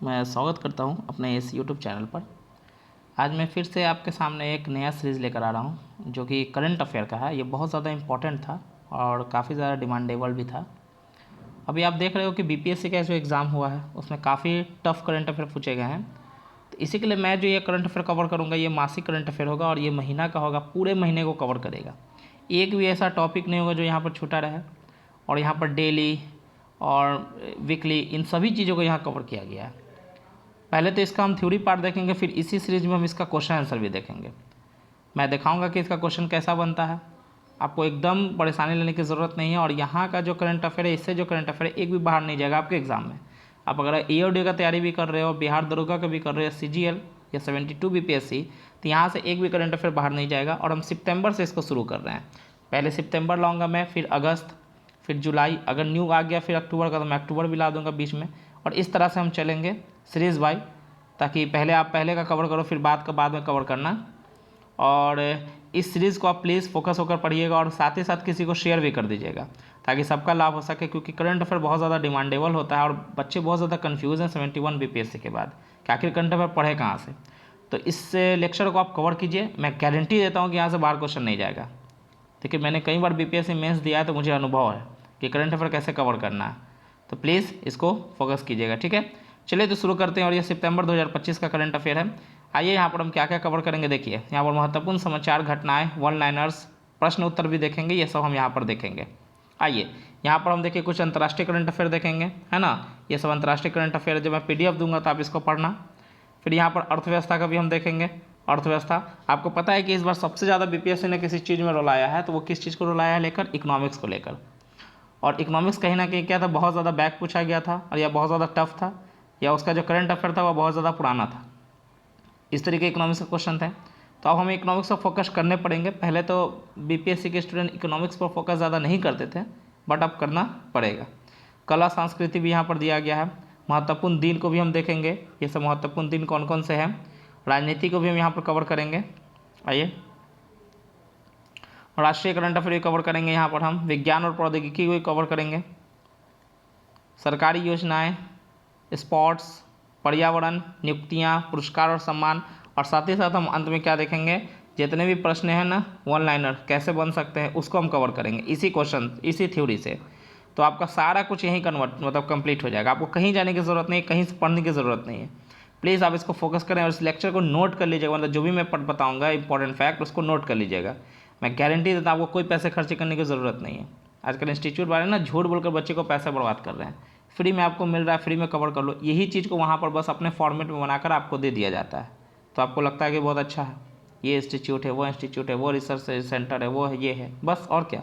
मैं स्वागत करता हूं अपने इस यूट्यूब चैनल पर। आज मैं फिर से आपके सामने एक नया सीरीज़ लेकर आ रहा हूं जो कि करंट अफेयर का है। ये बहुत ज़्यादा इम्पोर्टेंट था और काफ़ी ज़्यादा डिमांडेबल भी था। अभी आप देख रहे हो कि बीपीएससी का जो एग्ज़ाम हुआ है उसमें काफ़ी टफ करंट अफेयर पूछे गए हैं। तो इसी के लिए मैं जो ये करंट अफेयर कवर करूँगा ये मासिक करंट अफेयर होगा और ये महीना का होगा, पूरे महीने को कवर करेगा। एक भी ऐसा टॉपिक नहीं होगा जो यहाँ पर छूटा रहे। और यहाँ पर डेली और वीकली इन सभी चीज़ों को यहाँ कवर किया गया है। पहले तो इसका हम थ्योरी पार्ट देखेंगे, फिर इसी सीरीज में हम इसका क्वेश्चन आंसर भी देखेंगे। मैं दिखाऊंगा कि इसका क्वेश्चन कैसा बनता है। आपको एकदम परेशानी लेने की ज़रूरत नहीं है। और यहाँ का जो करंट अफेयर है, इससे जो करंट अफेयर है एक भी बाहर नहीं जाएगा आपके एग्जाम में। आप अगर EOD का तैयारी भी कर रहे हो, बिहार दरोगा का भी कर रहे हो, CGL या 72 BPSC, तो यहाँ से एक भी करंट अफेयर बाहर नहीं जाएगा। और हम सितंबर से इसको शुरू कर रहे हैं। पहले सितंबर लाऊंगा मैं, फिर अगस्त, फिर जुलाई, अगर न्यू आ गया फिर अक्टूबर का तो मैं अक्टूबर भी ला दूंगा बीच में। और इस तरह से हम चलेंगे सीरीज़ बाई, ताकि पहले आप पहले का कवर करो फिर बाद का बाद में कवर करना। और इस सीरीज़ को आप प्लीज़ फोकस होकर पढ़िएगा और साथ ही साथ किसी को शेयर भी कर दीजिएगा ताकि सबका लाभ हो सके, क्योंकि करंट अफेयर बहुत ज़्यादा डिमांडेबल होता है और बच्चे बहुत ज़्यादा कन्फ्यूज़ हैं 71 BPSC के बाद कि आखिर करंट अफेयर पढ़े कहाँ से। तो इस लेक्चर को आप कवर कीजिए, मैं गारंटी देता हूँ कि यहाँ से बाहर क्वेश्चन नहीं जाएगा। देखिए मैंने कई बार BPSC मेंस दिया है तो मुझे अनुभव है कि करंट अफेयर कैसे कवर करना है। तो प्लीज़ इसको फोकस कीजिएगा, ठीक है। चलिए तो शुरू करते हैं। और ये सितंबर 2025 का करंट अफेयर है। आइए यहाँ पर हम क्या क्या कवर करेंगे देखिए। यहाँ पर महत्वपूर्ण समाचार, घटनाएं, वन लाइनर्स, प्रश्न उत्तर भी देखेंगे, ये सब हम यहाँ पर देखेंगे। आइए यहाँ पर हम देखिए कुछ अंतर्राष्ट्रीय करंट अफेयर देखेंगे, है ना। ये सब अंतर्राष्ट्रीय करंट अफेयर जब मैं PDF दूंगा तो आप इसको पढ़ना। फिर यहाँ पर अर्थव्यवस्था का भी हम देखेंगे। अर्थव्यवस्था, आपको पता है कि इस बार सबसे ज़्यादा BPSC ने किसी चीज़ में रुलाया है, तो वो किस चीज़ को रुलाया है लेकर, इकोनॉमिक्स को लेकर। और इकोनॉमिक्स कहीं ना कहीं क्या था, बहुत ज़्यादा बैक पूछा गया था और यह बहुत ज़्यादा टफ था, या उसका जो करंट अफेयर था वह बहुत ज़्यादा पुराना था। इस तरीके इकोनॉमिक्स का क्वेश्चन थे। तो अब हमें इकोनॉमिक्स पर फोकस करने पड़ेंगे। पहले तो BPSC के स्टूडेंट इकोनॉमिक्स पर फोकस ज़्यादा नहीं करते थे, बट अब करना पड़ेगा। कला संस्कृति भी यहाँ पर दिया गया है। महत्वपूर्ण दिन को भी हम देखेंगे, ये सब महत्वपूर्ण दिन कौन कौन से हैं। राजनीति को भी हम यहाँ पर कवर करेंगे। आइए राष्ट्रीय करंट अफेयर भी कवर करेंगे। यहाँ पर हम विज्ञान और प्रौद्योगिकी को भी कवर करेंगे। सरकारी योजनाएं, स्पोर्ट्स, पर्यावरण, नियुक्तियां, पुरस्कार और सम्मान। और साथ ही साथ हम अंत में क्या देखेंगे, जितने भी प्रश्न हैं ना, वन लाइनर कैसे बन सकते हैं उसको हम कवर करेंगे इसी क्वेश्चन, इसी थ्योरी से। तो आपका सारा कुछ यहीं कन्वर्ट मतलब कंप्लीट हो जाएगा। आपको कहीं जाने की ज़रूरत नहीं, कहीं से पढ़ने की ज़रूरत नहीं है। प्लीज़ आप इसको फोकस करें और इस लेक्चर को नोट कर लीजिएगा। मतलब जो भी मैं बताऊँगा इंपॉर्टेंट फैक्ट उसको नोट कर लीजिएगा। मैं गारंटी देता हूँ आपको कोई पैसे खर्च करने की ज़रूरत नहीं है। आजकल इंस्टीट्यूट वाले ना झूठ बोलकर बच्चे को पैसा बर्बाद कर रहे हैं। फ्री में आपको मिल रहा है, फ्री में कवर कर लो, यही चीज़ को वहाँ पर बस अपने फॉर्मेट में बनाकर आपको दे दिया जाता है। तो आपको लगता है कि बहुत अच्छा है, ये इंस्टीट्यूट है, वो इंस्टीट्यूट है, वो रिसर्च सेंटर है, वो है, ये है, बस और क्या।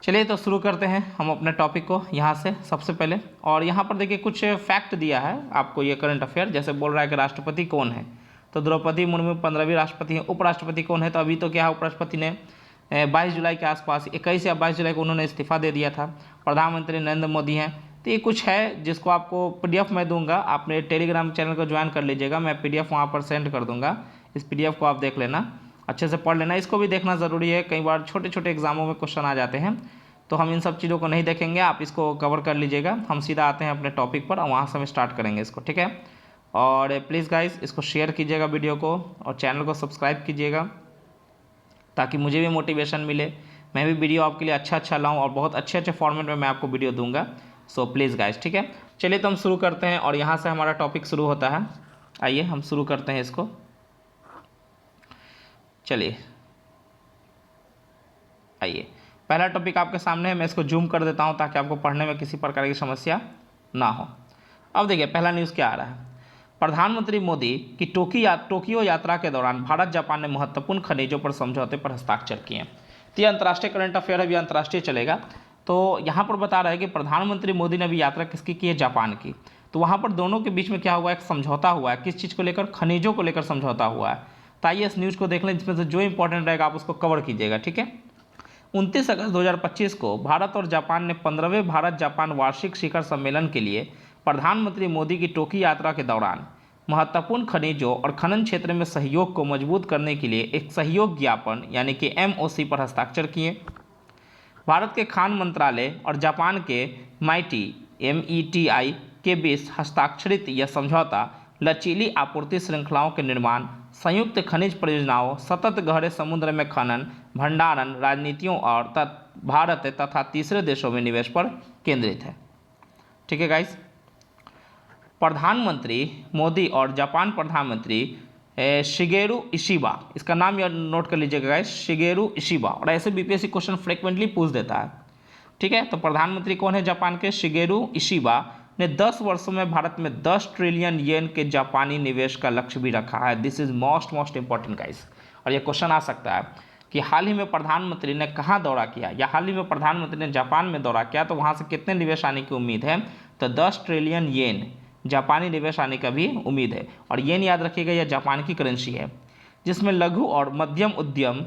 चलिए तो शुरू करते हैं हम अपने टॉपिक को यहाँ से सबसे पहले। और यहाँ पर देखिए कुछ फैक्ट दिया है आपको ये करंट अफेयर। जैसे बोल रहा है कि राष्ट्रपति कौन है, तो द्रौपदी मुर्मू 15वीं राष्ट्रपति हैं। उपराष्ट्रपति कौन है, तो अभी तो क्या है, उपराष्ट्रपति ने 22 जुलाई के आसपास, 21 या 22 जुलाई को उन्होंने इस्तीफा दे दिया था। प्रधानमंत्री नरेंद्र मोदी हैं। तो ये कुछ है जिसको आपको PDF में दूंगा, आप मेरे टेलीग्राम चैनल को ज्वाइन कर लीजिएगा, मैं PDF वहाँ पर सेंड कर दूंगा। इस PDF को आप देख लेना, अच्छे से पढ़ लेना। इसको भी देखना ज़रूरी है, कई बार छोटे छोटे एग्जामों में क्वेश्चन आ जाते हैं, तो हम इन सब चीज़ों को नहीं देखेंगे, आप इसको कवर कर लीजिएगा। हम सीधा आते हैं अपने टॉपिक पर और वहाँ से हम स्टार्ट करेंगे इसको, ठीक है। और प्लीज़ गाइस इसको शेयर कीजिएगा वीडियो को, और चैनल को सब्सक्राइब कीजिएगा ताकि मुझे भी मोटिवेशन मिले, मैं भी वीडियो आपके लिए अच्छा लाऊं और बहुत अच्छे फॉर्मेट में मैं आपको वीडियो दूंगा। सो प्लीज़ गाइस, ठीक है। चलिए तो हम शुरू करते हैं और यहाँ से हमारा टॉपिक शुरू होता है। आइए हम शुरू करते हैं इसको। चलिए आइए, पहला टॉपिक आपके सामने है, मैं इसको जूम कर देता हूँ ताकि आपको पढ़ने में किसी प्रकार की समस्या ना हो। अब देखिए पहला न्यूज़ क्या आ रहा है। प्रधानमंत्री मोदी की टोक्यो यात्रा के दौरान भारत जापान ने महत्वपूर्ण खनिजों पर समझौते पर हस्ताक्षर किए। तो ये अंतर्राष्ट्रीय करंट अफेयर है, भी अंतर्राष्ट्रीय चलेगा। तो यहाँ पर बता रहा है कि प्रधानमंत्री मोदी ने अभी यात्रा किसकी की है, जापान की। तो वहाँ पर दोनों के बीच में क्या हुआ है, एक समझौता हुआ है। किस चीज़ को लेकर, खनिजों को लेकर समझौता हुआ है। तो आइए इस न्यूज़ को देख लें, जिसमें से जो इंपॉर्टेंट रहेगा आप उसको कवर कीजिएगा, ठीक है। 29 अगस्त 2025 को भारत और जापान ने 15वें भारत जापान वार्षिक शिखर सम्मेलन के लिए प्रधानमंत्री मोदी की टोक्यो यात्रा के दौरान महत्वपूर्ण खनिजों और खनन क्षेत्र में सहयोग को मजबूत करने के लिए एक सहयोग ज्ञापन यानी कि MOC पर हस्ताक्षर किए। भारत के खान मंत्रालय और जापान के METI के के बीच हस्ताक्षरित यह समझौता लचीली आपूर्ति श्रृंखलाओं के निर्माण, संयुक्त खनिज परियोजनाओं, सतत गहरे समुद्र में खनन, भंडारण रणनीतियों और भारत तथा तीसरे देशों में निवेश पर केंद्रित है। ठीक है गाइस, प्रधानमंत्री मोदी और जापान प्रधानमंत्री शिगेरू इशिबा, इसका नाम यार नोट कर लीजिएगा गाइस, शिगेरू इशिबा, और ऐसे बीपीएससी क्वेश्चन फ्रिक्वेंटली पूछ देता है। ठीक है, तो प्रधानमंत्री कौन है जापान के? शिगेरू इशिबा ने 10 वर्षों में भारत में 10 ट्रिलियन येन के जापानी निवेश का लक्ष्य भी रखा है। This is most important guys, और ये क्वेश्चन आ सकता है कि हाल ही में प्रधानमंत्री ने कहाँ दौरा किया, या हाल ही में प्रधानमंत्री ने जापान में दौरा किया, तो वहाँ से कितने निवेश आने की उम्मीद है? तो 10 ट्रिलियन येन जापानी निवेश आने का भी उम्मीद है। और येन याद रखिएगा, यह जापान की करेंसी है, जिसमें लघु और मध्यम उद्यम,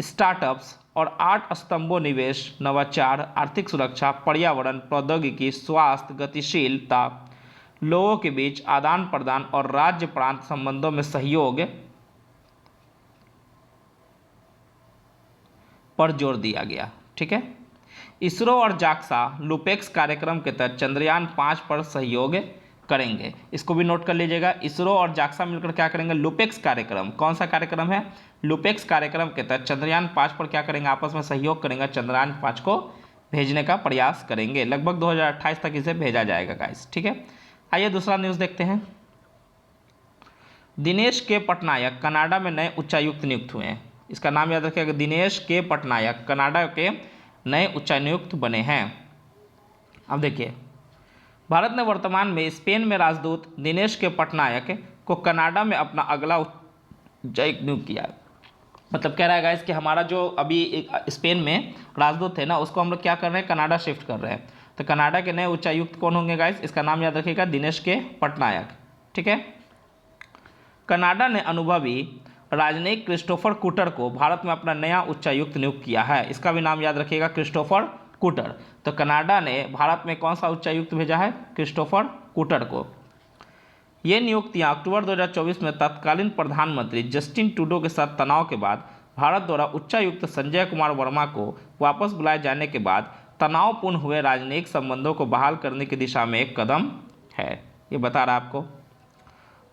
स्टार्टअप्स और 8 स्तंभों निवेश, नवाचार, आर्थिक सुरक्षा, पर्यावरण, प्रौद्योगिकी, स्वास्थ्य, गतिशीलता, लोगों के बीच आदान प्रदान और राज्य प्रांत संबंधों में सहयोग पर जोर दिया गया। ठीक है, इसरो और जाक्सा लुपेक्स कार्यक्रम के तहत चंद्रयान 5 पर सहयोग करेंगे। इसको भी नोट कर लीजिएगा, इसरो और जाक्सा मिलकर क्या करेंगे? लुपेक्स कार्यक्रम। कौन सा कार्यक्रम है? लुपेक्स कार्यक्रम के तहत चंद्रयान 5 पर क्या करेंगे? आपस में सहयोग करेंगे, चंद्रयान 5 को भेजने का प्रयास करेंगे। लगभग 2028 तक इसे भेजा जाएगा गाइस। ठीक है, आइए दूसरा न्यूज़ देखते हैं। दिनेश के पटनायक कनाडा में नए उच्चायुक्त नियुक्त हुए हैं। इसका नाम याद रखिएगा, दिनेश के पटनायक कनाडा के नए उच्चायुक्त बने हैं। अब देखिए, भारत ने वर्तमान में स्पेन में राजदूत दिनेश के पटनायक को कनाडा में अपना अगला उच्चायुक्त नियुक्त किया है। मतलब कह रहा है गाइस कि हमारा जो अभी स्पेन में राजदूत है ना, उसको हम लोग क्या कर रहे हैं? कनाडा शिफ्ट कर रहे हैं। तो कनाडा के नए उच्चायुक्त कौन होंगे गाइस? इसका नाम याद रखिएगा, दिनेश के पटनायक। ठीक है, कनाडा ने अनुभवी राजनयिक क्रिस्टोफर कूटर को भारत में अपना नया उच्चायुक्त नियुक्त किया है। इसका भी नाम याद रखिएगा, क्रिस्टोफर कूटर। तो कनाडा ने भारत में कौन सा उच्चायुक्त भेजा है? क्रिस्टोफर कूटर को। ये नियुक्तियां अक्टूबर 2024 में तत्कालीन प्रधानमंत्री जस्टिन ट्रूडो के साथ तनाव के बाद भारत द्वारा उच्चायुक्त संजय कुमार वर्मा को वापस बुलाए जाने के बाद तनावपूर्ण हुए राजनयिक संबंधों को बहाल करने की दिशा में एक कदम है। ये बता रहा आपको।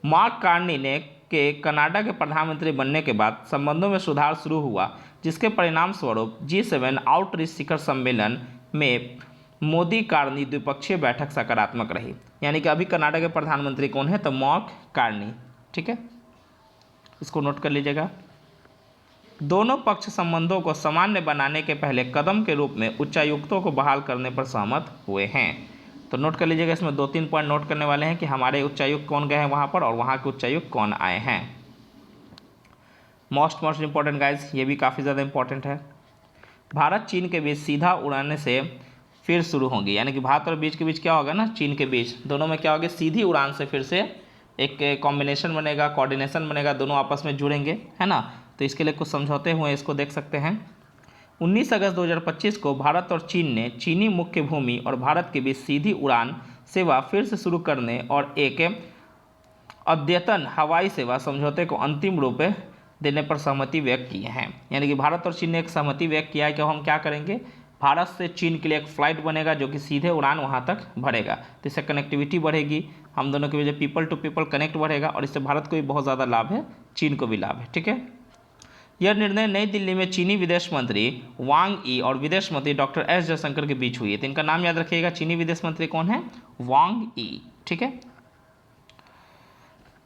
मार्क कार्नी ने के कनाडा के प्रधानमंत्री बनने के बाद संबंधों में सुधार शुरू हुआ, जिसके परिणाम स्वरूप G7 आउटरीच शिखर सम्मेलन में मोदी कार्नी द्विपक्षीय बैठक सकारात्मक रही। यानी कि अभी कनाडा के प्रधानमंत्री कौन है? तो मार्क कार्नी। ठीक है, इसको नोट कर लीजिएगा। दोनों पक्ष संबंधों को सामान्य बनाने के पहले कदम के रूप में उच्चायुक्तों को बहाल करने पर सहमत हुए हैं। तो नोट कर लीजिएगा, इसमें 2-3 पॉइंट नोट करने वाले हैं कि हमारे उच्चायुक्त कौन गए हैं वहाँ पर और वहाँ के उच्चायुक्त कौन आए हैं। मोस्ट इंपॉर्टेंट गाइज, ये भी काफ़ी ज़्यादा इंपॉर्टेंट है। भारत चीन के बीच सीधा उड़ाने से फिर शुरू होंगी, यानी कि भारत और बीच के बीच क्या होगा ना, चीन के बीच दोनों में क्या होगा? सीधी उड़ान से फिर से एक कॉम्बिनेशन बनेगा, कोऑर्डिनेशन बनेगा, दोनों आपस में जुड़ेंगे, है ना। तो इसके लिए कुछ समझौते हुए, इसको देख सकते हैं। 19 अगस्त 2025 को भारत और चीन ने चीनी मुख्य भूमि और भारत के बीच सीधी उड़ान सेवा फिर से शुरू करने और एक अद्यतन हवाई सेवा समझौते को अंतिम रूप देने पर सहमति व्यक्त की है। यानी कि भारत और चीन ने एक सहमति व्यक्त किया है कि हम क्या करेंगे, भारत से चीन के लिए एक फ़्लाइट बनेगा जो कि सीधे उड़ान वहाँ तक भरेगा। तो इससे कनेक्टिविटी बढ़ेगी, हम दोनों के बीच पीपल टू पीपल कनेक्ट बढ़ेगा और इससे भारत को भी बहुत ज़्यादा लाभ है, चीन को भी लाभ है। ठीक है, यह निर्णय नई दिल्ली में चीनी विदेश मंत्री वांग ई और विदेश मंत्री डॉक्टर एस जयशंकर के बीच हुई है। तो इनका नाम याद रखिएगा, चीनी विदेश मंत्री कौन है? वांग ई। ठीक है,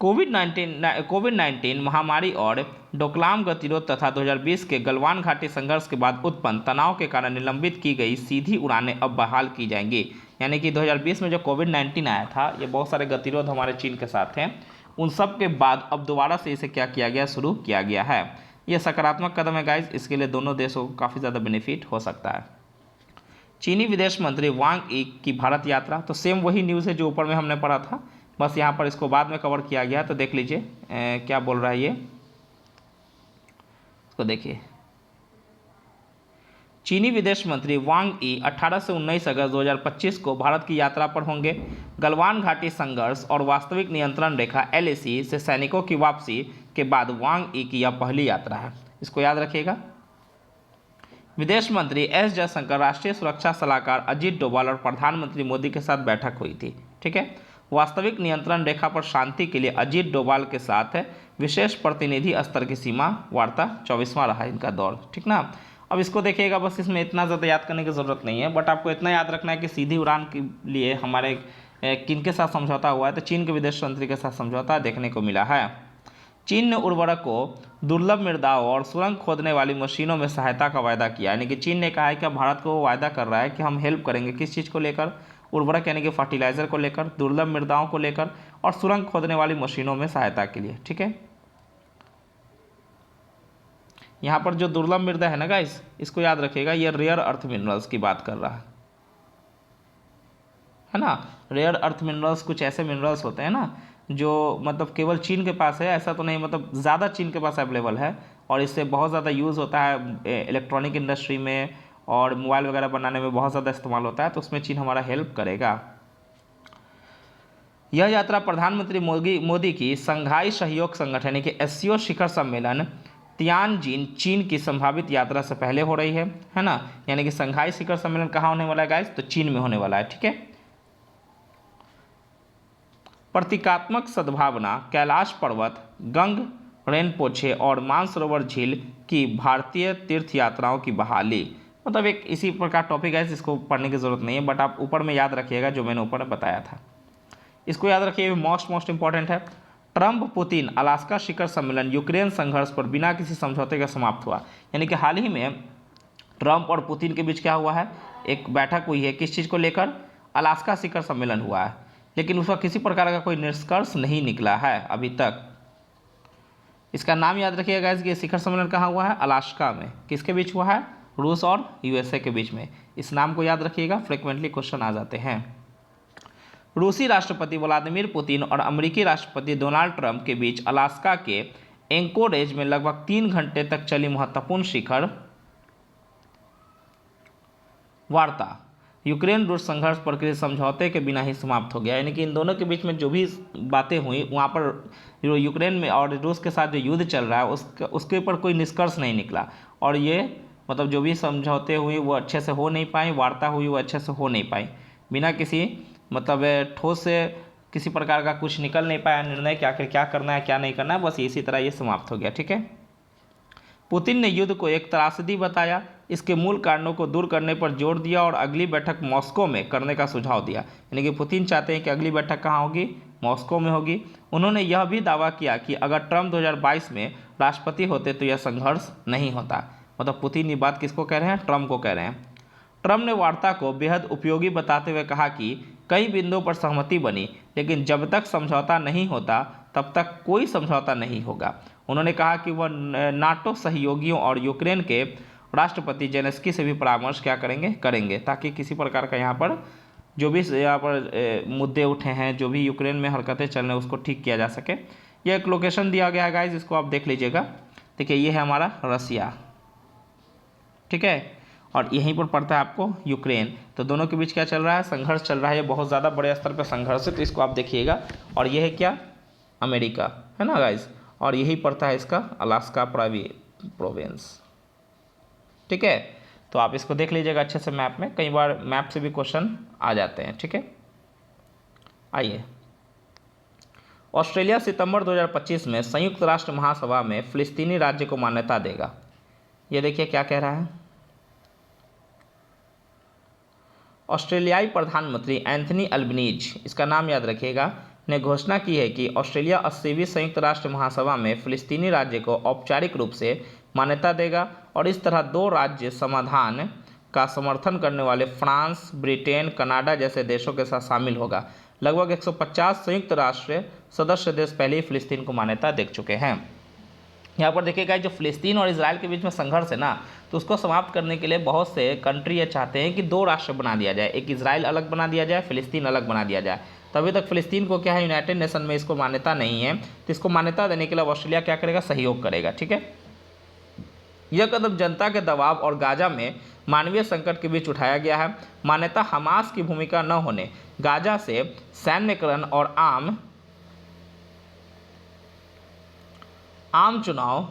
कोविड-19 महामारी और डोकलाम गतिरोध तथा 2020 के गलवान घाटी संघर्ष के बाद उत्पन्न तनाव के कारण निलंबित की गई सीधी उड़ानें अब बहाल की जाएंगी। यानी कि 2020 में जो कोविड-19 आया था, ये बहुत सारे गतिरोध हमारे चीन के साथ हैं, उन सब के बाद अब दोबारा से इसे क्या किया गया, शुरू किया गया है। यह सकारात्मक कदम है गाइज, इसके लिए दोनों देशों को काफ़ी ज़्यादा बेनिफिट हो सकता है। चीनी विदेश मंत्री वांग ई की भारत यात्रा, तो सेम वही न्यूज़ है जो ऊपर में हमने पढ़ा था, बस यहाँ पर इसको बाद में कवर किया गया। तो देख लीजिए क्या बोल रहा है ये, इसको देखिए। चीनी विदेश मंत्री वांग ई 18 से 19 अगस्त 2025 को भारत की यात्रा पर होंगे। गलवान घाटी संघर्ष और वास्तविक नियंत्रण रेखा LAC से सैनिकों की वापसी के बाद वांग ई की यह पहली यात्रा है, इसको याद रखिएगा। विदेश मंत्री एस जयशंकर, राष्ट्रीय सुरक्षा सलाहकार अजीत डोभाल और प्रधानमंत्री मोदी के साथ बैठक हुई थी। ठीक है। वास्तविक नियंत्रण रेखा पर शांति के लिए अजीत डोभाल के साथ विशेष प्रतिनिधि स्तर की सीमा वार्ता 24वां रहा इनका दौर, ठीक ना। अब इसको देखिएगा, बस इसमें इतना ज़्यादा याद करने की ज़रूरत नहीं है, बट आपको इतना याद रखना है कि सीधी उड़ान के लिए हमारे किन के साथ समझौता हुआ है, तो चीन के विदेश मंत्री के साथ समझौता देखने को मिला है। चीन ने उर्वरक को दुर्लभ मृदाओं और सुरंग खोदने वाली मशीनों में सहायता का वायदा किया, यानी कि चीन ने कहा है कि भारत को वायदा कर रहा है कि हम हेल्प करेंगे किस चीज़ को लेकर, उर्वरक यानी कि फर्टिलाइजर को लेकर, दुर्लभ मृदाओं को लेकर और सुरंग खोदने वाली मशीनों में सहायता के लिए, ठीक है। यहाँ पर जो दुर्लभ मृदा है ना गाइस, इसको याद रखिएगा, ये रेयर अर्थ मिनरल्स की बात कर रहा है ना। रेयर अर्थ मिनरल्स कुछ ऐसे मिनरल्स होते हैं ना जो मतलब केवल चीन के पास है, ऐसा तो नहीं, मतलब ज़्यादा चीन के पास अवेलेबल है और इससे बहुत ज़्यादा यूज़ होता है इलेक्ट्रॉनिक इंडस्ट्री में और मोबाइल वगैरह बनाने में बहुत ज़्यादा इस्तेमाल होता है, तो उसमें चीन हमारा हेल्प करेगा। यह यात्रा प्रधानमंत्री मोदी की शंघाई सहयोग संगठन यानी कि एससीओ शिखर सम्मेलन तियानजिन चीन की संभावित यात्रा से पहले हो रही है ना। यानी कि शंघाई शिखर सम्मेलन कहाँ होने वाला है गाइस, तो चीन में होने वाला है, ठीक है। प्रतीकात्मक सद्भावना, कैलाश पर्वत, गंग रेनपोछे और मानसरोवर झील की भारतीय तीर्थ यात्राओं की बहाली, मतलब एक इसी प्रकार टॉपिक है, इसको पढ़ने की जरूरत नहीं है, बट आप ऊपर में याद रखिएगा जो मैंने ऊपर में बताया था, इसको याद रखिए, मोस्ट इंपॉर्टेंट है। ट्रंप पुतिन अलास्का शिखर सम्मेलन यूक्रेन संघर्ष पर बिना किसी समझौते के समाप्त हुआ, यानी कि हाल ही में ट्रंप और पुतिन के बीच क्या हुआ है, एक बैठक हुई है, किस चीज़ को लेकर, अलास्का शिखर सम्मेलन हुआ है, लेकिन उसका किसी प्रकार का कोई निष्कर्ष नहीं निकला है अभी तक। इसका नाम याद रखिएगा कि शिखर सम्मेलन कहाँ हुआ है, अलास्का में, किसके बीच हुआ है, रूस और यूएसए के बीच में। इस नाम को याद रखिएगा, फ्रिक्वेंटली क्वेश्चन आ जाते हैं। रूसी राष्ट्रपति व्लादिमीर पुतिन और अमेरिकी राष्ट्रपति डोनाल्ड ट्रंप के बीच अलास्का के एंकोरेज में लगभग 3 घंटे तक चली महत्वपूर्ण शिखर वार्ता यूक्रेन रूस संघर्ष पर किसी समझौते के बिना ही समाप्त हो गया, यानी कि इन दोनों के बीच में जो भी बातें हुई वहाँ पर यूक्रेन में और रूस के साथ जो युद्ध चल रहा है उसके ऊपर कोई निष्कर्ष नहीं निकला, और ये मतलब जो भी समझौते हुए वो अच्छे से हो नहीं पाए, वार्ता हुई वो अच्छे से हो नहीं पाई, बिना किसी मतलब ठोस से किसी प्रकार का कुछ निकल नहीं पाया निर्णय कि आखिर क्या करना है क्या नहीं करना है, बस इसी तरह ये समाप्त हो गया, ठीक है। पुतिन ने युद्ध को एक त्रासदी बताया, इसके मूल कारणों को दूर करने पर जोर दिया और अगली बैठक मॉस्को में करने का सुझाव दिया, यानी कि पुतिन चाहते हैं कि अगली बैठक कहाँ होगी, मॉस्को में होगी। उन्होंने यह भी दावा किया कि अगर ट्रंप 2022 में राष्ट्रपति होते तो यह संघर्ष नहीं होता, मतलब पुतिन ये बात किसको कह रहे हैं, ट्रंप को कह रहे हैं। ट्रंप ने वार्ता को बेहद उपयोगी बताते हुए कहा कि कई बिंदुओं पर सहमति बनी, लेकिन जब तक समझौता नहीं होता तब तक कोई समझौता नहीं होगा। उन्होंने कहा कि वह नाटो सहयोगियों और यूक्रेन के राष्ट्रपति जेलेंस्की से भी परामर्श क्या करेंगे ताकि किसी प्रकार का यहाँ पर जो भी यहाँ पर मुद्दे उठे हैं, जो भी यूक्रेन में हरकतें चल रही हैं उसको ठीक किया जा सके। यह एक लोकेशन दिया गया है गाइस, इसको आप देख लीजिएगा। देखिए ये है हमारा रसिया, ठीक है, और यहीं पर पड़ता है आपको यूक्रेन। तो दोनों के बीच क्या चल रहा है, संघर्ष चल रहा है, ये बहुत ज़्यादा बड़े स्तर पर संघर्ष है, तो इसको आप देखिएगा। और ये है क्या, अमेरिका है ना गाइस, और यही पड़ता है इसका अलास्का प्रोविंस, ठीक है। तो आप इसको देख लीजिएगा अच्छे से मैप में, कई बार मैप से भी क्वेश्चन आ जाते हैं, ठीक है। आइए, ऑस्ट्रेलिया सितंबर 2025 में संयुक्त राष्ट्र महासभा में फिलिस्तीनी राज्य को मान्यता देगा। ये देखिए क्या कह रहा है, ऑस्ट्रेलियाई प्रधानमंत्री एंथनी अल्बनीज, इसका नाम याद रखिएगा, ने घोषणा की है कि ऑस्ट्रेलिया 80वीं संयुक्त राष्ट्र महासभा में फिलिस्तीनी राज्य को औपचारिक रूप से मान्यता देगा और इस तरह 2 राज्य समाधान का समर्थन करने वाले फ्रांस, ब्रिटेन, कनाडा जैसे देशों के साथ शामिल होगा। लगभग 150 संयुक्त राष्ट्र सदस्य देश पहले ही फिलिस्तीन को मान्यता दे चुके हैं। यहाँ पर देखिएगा जो फिलिस्तीन और इजराइल के बीच में संघर्ष है ना, तो उसको समाप्त करने के लिए बहुत से कंट्री ये चाहते हैं कि 2 राष्ट्र बना दिया जाए, एक इजराइल अलग बना दिया जाए, फिलिस्तीन अलग बना दिया जाए। तो अभी तक फिलिस्तीन को क्या है, यूनाइटेड नेशन में इसको मान्यता नहीं है, तो इसको मान्यता देने के लिए ऑस्ट्रेलिया क्या करेगा, सहयोग करेगा, ठीक है। यह कदम जनता के दबाव और गाजा में मानवीय संकट के बीच उठाया गया है। मान्यता हमास की भूमिका न होने, गाजा से सैन्यकरण और आम चुनाव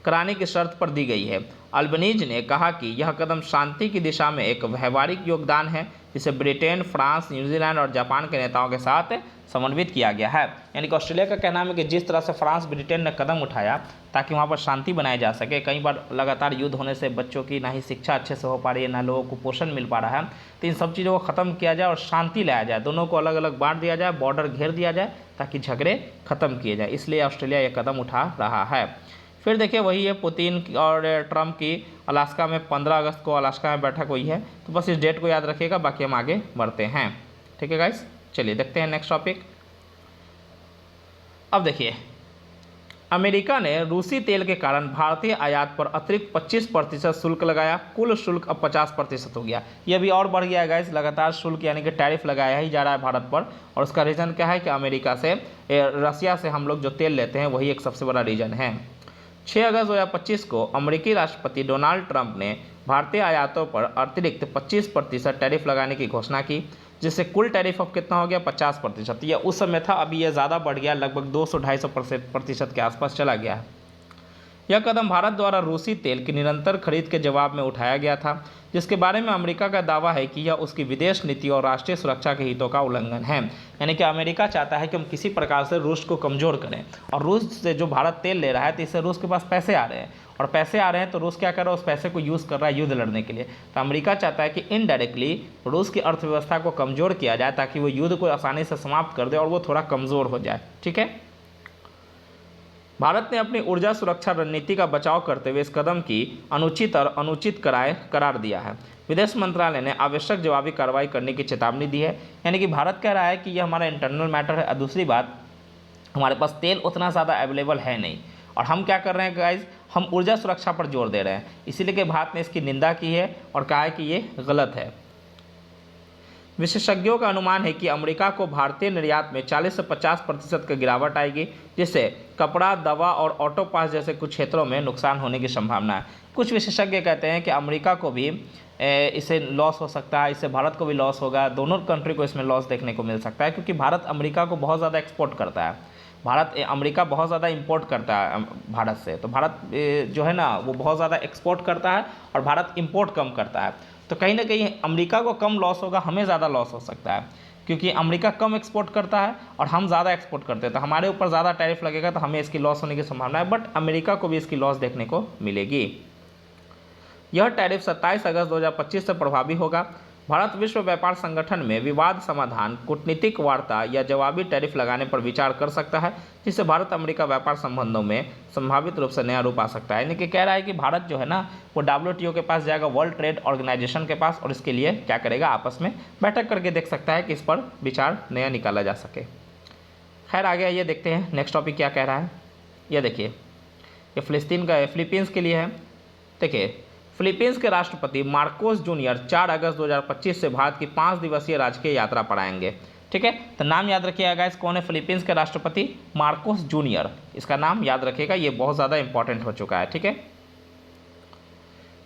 कराने की शर्त पर दी गई है। अल्बनीज ने कहा कि यह कदम शांति की दिशा में एक व्यवहारिक योगदान है, जिसे ब्रिटेन, फ्रांस, न्यूजीलैंड और जापान के नेताओं के साथ समन्वित किया गया है। यानी कि ऑस्ट्रेलिया का कहना है कि जिस तरह से फ्रांस, ब्रिटेन ने कदम उठाया ताकि वहाँ पर शांति बनाई जा सके, कई बार लगातार युद्ध होने से बच्चों की ना ही शिक्षा अच्छे से हो पा रही है, ना लोगों को पोषण मिल पा रहा है, तो इन सब चीज़ों को ख़त्म किया जाए और शांति लाया जाए, दोनों को अलग अलग बांट दिया जाए, बॉर्डर घेर दिया जाए ताकि झगड़े खत्म किए जाए। इसलिए ऑस्ट्रेलिया ये कदम उठा रहा है। फिर देखिए वही है पुतिन और ट्रंप की अलास्का में 15 अगस्त को अलास्का में बैठक हुई है। तो बस इस डेट को याद रखिएगा, बाकी हम आगे बढ़ते हैं। ठीक है गाइस, चलिए देखते हैं नेक्स्ट टॉपिक। अब देखिए, अमेरिका ने रूसी तेल के कारण भारतीय आयात पर अतिरिक्त 25% शुल्क लगाया। कुल शुल्क अब 50% हो गया। ये अभी और बढ़ गया है गाइस, लगातार शुल्क यानी कि टैरिफ लगाया ही जा रहा है भारत पर। और उसका रीज़न क्या है कि अमेरिका से, रसिया से हम लोग जो तेल लेते हैं वही एक सबसे बड़ा रीज़न है। 6 अगस्त 2025 को अमेरिकी राष्ट्रपति डोनाल्ड ट्रंप ने भारतीय आयातों पर अतिरिक्त 25% टैरिफ लगाने की घोषणा की, जिससे कुल टैरिफ अब कितना हो गया 50%। यह उस समय था, अभी यह ज़्यादा बढ़ गया, लगभग 200-250% के आसपास चला गया है। यह कदम भारत द्वारा रूसी तेल की निरंतर खरीद के जवाब में उठाया गया था, जिसके बारे में अमेरिका का दावा है कि यह उसकी विदेश नीति और राष्ट्रीय सुरक्षा के हितों का उल्लंघन है। यानी कि अमेरिका चाहता है कि हम किसी प्रकार से रूस को कमज़ोर करें, और रूस से जो भारत तेल ले रहा है तो इससे रूस के पास पैसे आ रहे हैं, और पैसे आ रहे हैं तो रूस क्या कर रहा है, उस पैसे को यूज़ कर रहा है युद्ध लड़ने के लिए। तो अमेरिका चाहता है कि इनडायरेक्टली रूस की अर्थव्यवस्था को कमज़ोर किया जाए ताकि वो युद्ध को आसानी से समाप्त कर दे और वो थोड़ा कमज़ोर हो जाए। ठीक है, भारत ने अपनी ऊर्जा सुरक्षा रणनीति का बचाव करते हुए इस कदम की अनुचित और अनुचित करार दिया है। विदेश मंत्रालय ने आवश्यक जवाबी कार्रवाई करने की चेतावनी दी है। यानी कि भारत कह रहा है कि यह हमारा इंटरनल मैटर है, और दूसरी बात हमारे पास तेल उतना ज़्यादा अवेलेबल है नहीं, और हम क्या कर रहे हैं गाइज, हम ऊर्जा सुरक्षा पर जोर दे रहे हैं। इसीलिए कि भारत ने इसकी निंदा की है और कहा है कि ये गलत है। विशेषज्ञों का अनुमान है कि अमेरिका को भारतीय निर्यात में 40 से 50% की गिरावट आएगी, जिससे कपड़ा, दवा और ऑटो पार्ट्स जैसे कुछ क्षेत्रों में नुकसान होने की संभावना है। कुछ विशेषज्ञ कहते हैं कि अमेरिका को भी इससे लॉस हो सकता है, इससे भारत को भी लॉस होगा, दोनों कंट्री को इसमें लॉस देखने को मिल सकता है, क्योंकि भारत अमेरिका को बहुत ज़्यादा एक्सपोर्ट करता है, अमेरिका बहुत ज़्यादा इंपोर्ट करता है भारत से। तो भारत जो है ना वो बहुत ज़्यादा एक्सपोर्ट करता है और भारत इंपोर्ट कम करता है। तो कहीं ना कहीं अमेरिका को कम लॉस होगा, हमें ज़्यादा लॉस हो सकता है, क्योंकि अमेरिका कम एक्सपोर्ट करता है और हम ज़्यादा एक्सपोर्ट करते हैं, तो हमारे ऊपर ज़्यादा टैरिफ लगेगा, तो हमें इसकी लॉस होने की संभावना है, बट अमेरिका को भी इसकी लॉस देखने को मिलेगी। यह टैरिफ 27 अगस्त 2025 से प्रभावी होगा। भारत विश्व व्यापार संगठन में विवाद समाधान, कूटनीतिक वार्ता या जवाबी टैरिफ लगाने पर विचार कर सकता है, जिससे भारत अमेरिका व्यापार संबंधों में संभावित रूप से नया रूप आ सकता है। यानी कि कह रहा है कि भारत जो है ना वो WTO के पास जाएगा, वर्ल्ड ट्रेड ऑर्गेनाइजेशन के पास, और इसके लिए क्या करेगा, आपस में बैठक करके देख सकता है कि इस पर विचार नया निकाला जा सके। खैर आगे आइए देखते हैं नेक्स्ट टॉपिक क्या कह रहा है। यह देखिए, ये फिलीपींस के लिए है। देखिए, फिलीपींस के राष्ट्रपति मार्कोस जूनियर 4 अगस्त 2025 से भारत की 5 दिवसीय राजकीय यात्रा पर आएंगे। ठीक है, तो नाम याद रखिएगा गाइस, कौन है फिलीपींस के राष्ट्रपति, मार्कोस जूनियर, इसका नाम याद रखिएगा, ये बहुत ज़्यादा इंपॉर्टेंट हो चुका है। ठीक है,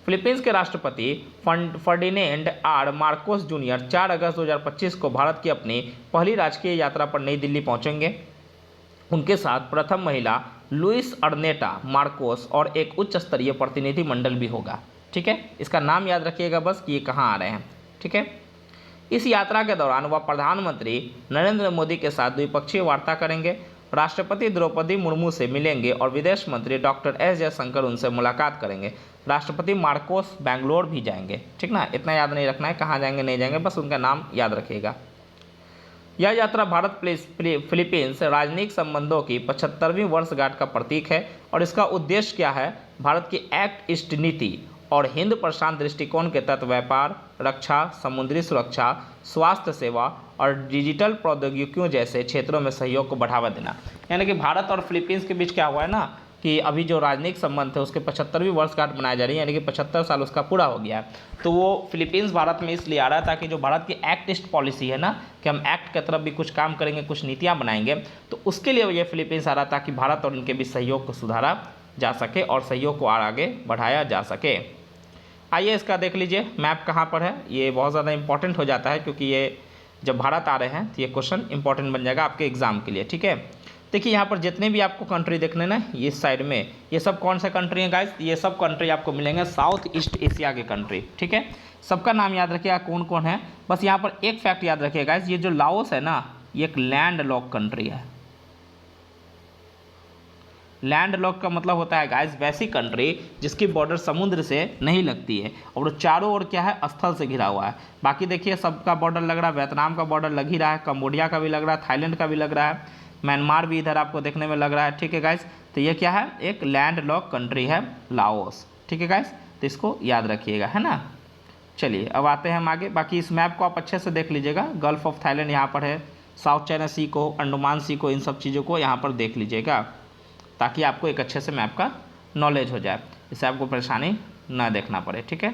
फिलीपींस के राष्ट्रपति फर्डिनेंड आर मार्कोस जूनियर 4 अगस्त 2025 को भारत की अपनी पहली राजकीय यात्रा पर नई दिल्ली पहुंचेंगे। उनके साथ प्रथम महिला लुइस अर्नेटा मार्कोस और एक उच्च स्तरीय प्रतिनिधि मंडल भी होगा। ठीक है, इसका नाम याद रखिएगा बस कि ये कहाँ आ रहे हैं। ठीक है, इस यात्रा के दौरान वह प्रधानमंत्री नरेंद्र मोदी के साथ द्विपक्षीय वार्ता करेंगे, राष्ट्रपति द्रौपदी मुर्मू से मिलेंगे और विदेश मंत्री डॉक्टर एस जयशंकर उनसे मुलाकात करेंगे। राष्ट्रपति मार्कोस बेंगलोर भी जाएंगे। ठीक ना, इतना याद नहीं रखना है कहाँ जाएंगे नहीं जाएंगे, बस उनका नाम याद रखिएगा। यह यात्रा भारत फिलीपींस राजनयिक संबंधों की 75वीं वर्षगांठ का प्रतीक है, और इसका उद्देश्य क्या है, भारत की एक्ट ईस्ट नीति और हिंद प्रशांत दृष्टिकोण के तहत व्यापार, रक्षा, समुद्री सुरक्षा, स्वास्थ्य सेवा और डिजिटल प्रौद्योगिकियों जैसे क्षेत्रों में सहयोग को बढ़ावा देना। यानी कि भारत और फिलीपींस के बीच क्या हुआ है ना कि अभी जो राजनयिक संबंध थे उसके 75वीं वर्षगांठ मनाई जा रही है, यानी कि 75 साल उसका पूरा हो गया है। तो वो फिलीपींस भारत में इसलिए आ रहा है ताकि जो भारत की एक्ट ईस्ट पॉलिसी है ना कि हम एक्ट की तरफ भी कुछ काम करेंगे, कुछ नीतियाँ बनाएंगे, तो उसके लिए ये फिलीपींस आ रहा ताकि भारत और इनके बीच सहयोग को सुधारा जा सके और सहयोग को आगे बढ़ाया जा सके। आइए इसका देख लीजिए मैप कहाँ पर है, ये बहुत ज़्यादा इंपॉर्टेंट हो जाता है क्योंकि ये जब भारत आ रहे हैं तो ये क्वेश्चन इंपॉर्टेंट बन जाएगा आपके एग्जाम के लिए। ठीक है, देखिए यहाँ पर जितने भी आपको कंट्री देखने ना इस साइड में, ये सब कौन से कंट्री हैं गाइस, ये सब कंट्री आपको मिलेंगे साउथ ईस्ट एशिया के कंट्री, ठीक है। सबका नाम याद रखिएगा कौन कौन है। बस यहाँ पर एक फैक्ट याद रखिएगा गाइस, ये जो लाओस है ना, ये एक लैंड लॉक कंट्री है। लैंड लॉक का मतलब होता है गाइस वैसी कंट्री जिसकी बॉर्डर समुद्र से नहीं लगती है और चारों ओर क्या है, स्थल से घिरा हुआ है। बाकी देखिए सबका बॉर्डर लग रहा है, वियतनाम का बॉर्डर लग ही रहा है, कंबोडिया का भी लग रहा है, थाईलैंड का भी लग रहा है, म्यांमार भी इधर आपको देखने में लग रहा है, ठीक है गाइस। तो ये क्या है, एक लैंड लॉक कंट्री है लाओस, ठीक है गाइस। तो इसको याद रखिएगा, है ना। चलिए अब आते हैं हम आगे। बाकी इस मैप को आप अच्छे से देख लीजिएगा, गल्फ ऑफ थाईलैंड यहाँ पर है, साउथ चाइना सी को, अंडमान सी को, इन सब चीज़ों को यहाँ पर देख लीजिएगा, ताकि आपको एक अच्छे से मैप का नॉलेज हो जाए, इससे आपको परेशानी ना देखना पड़े, ठीक है।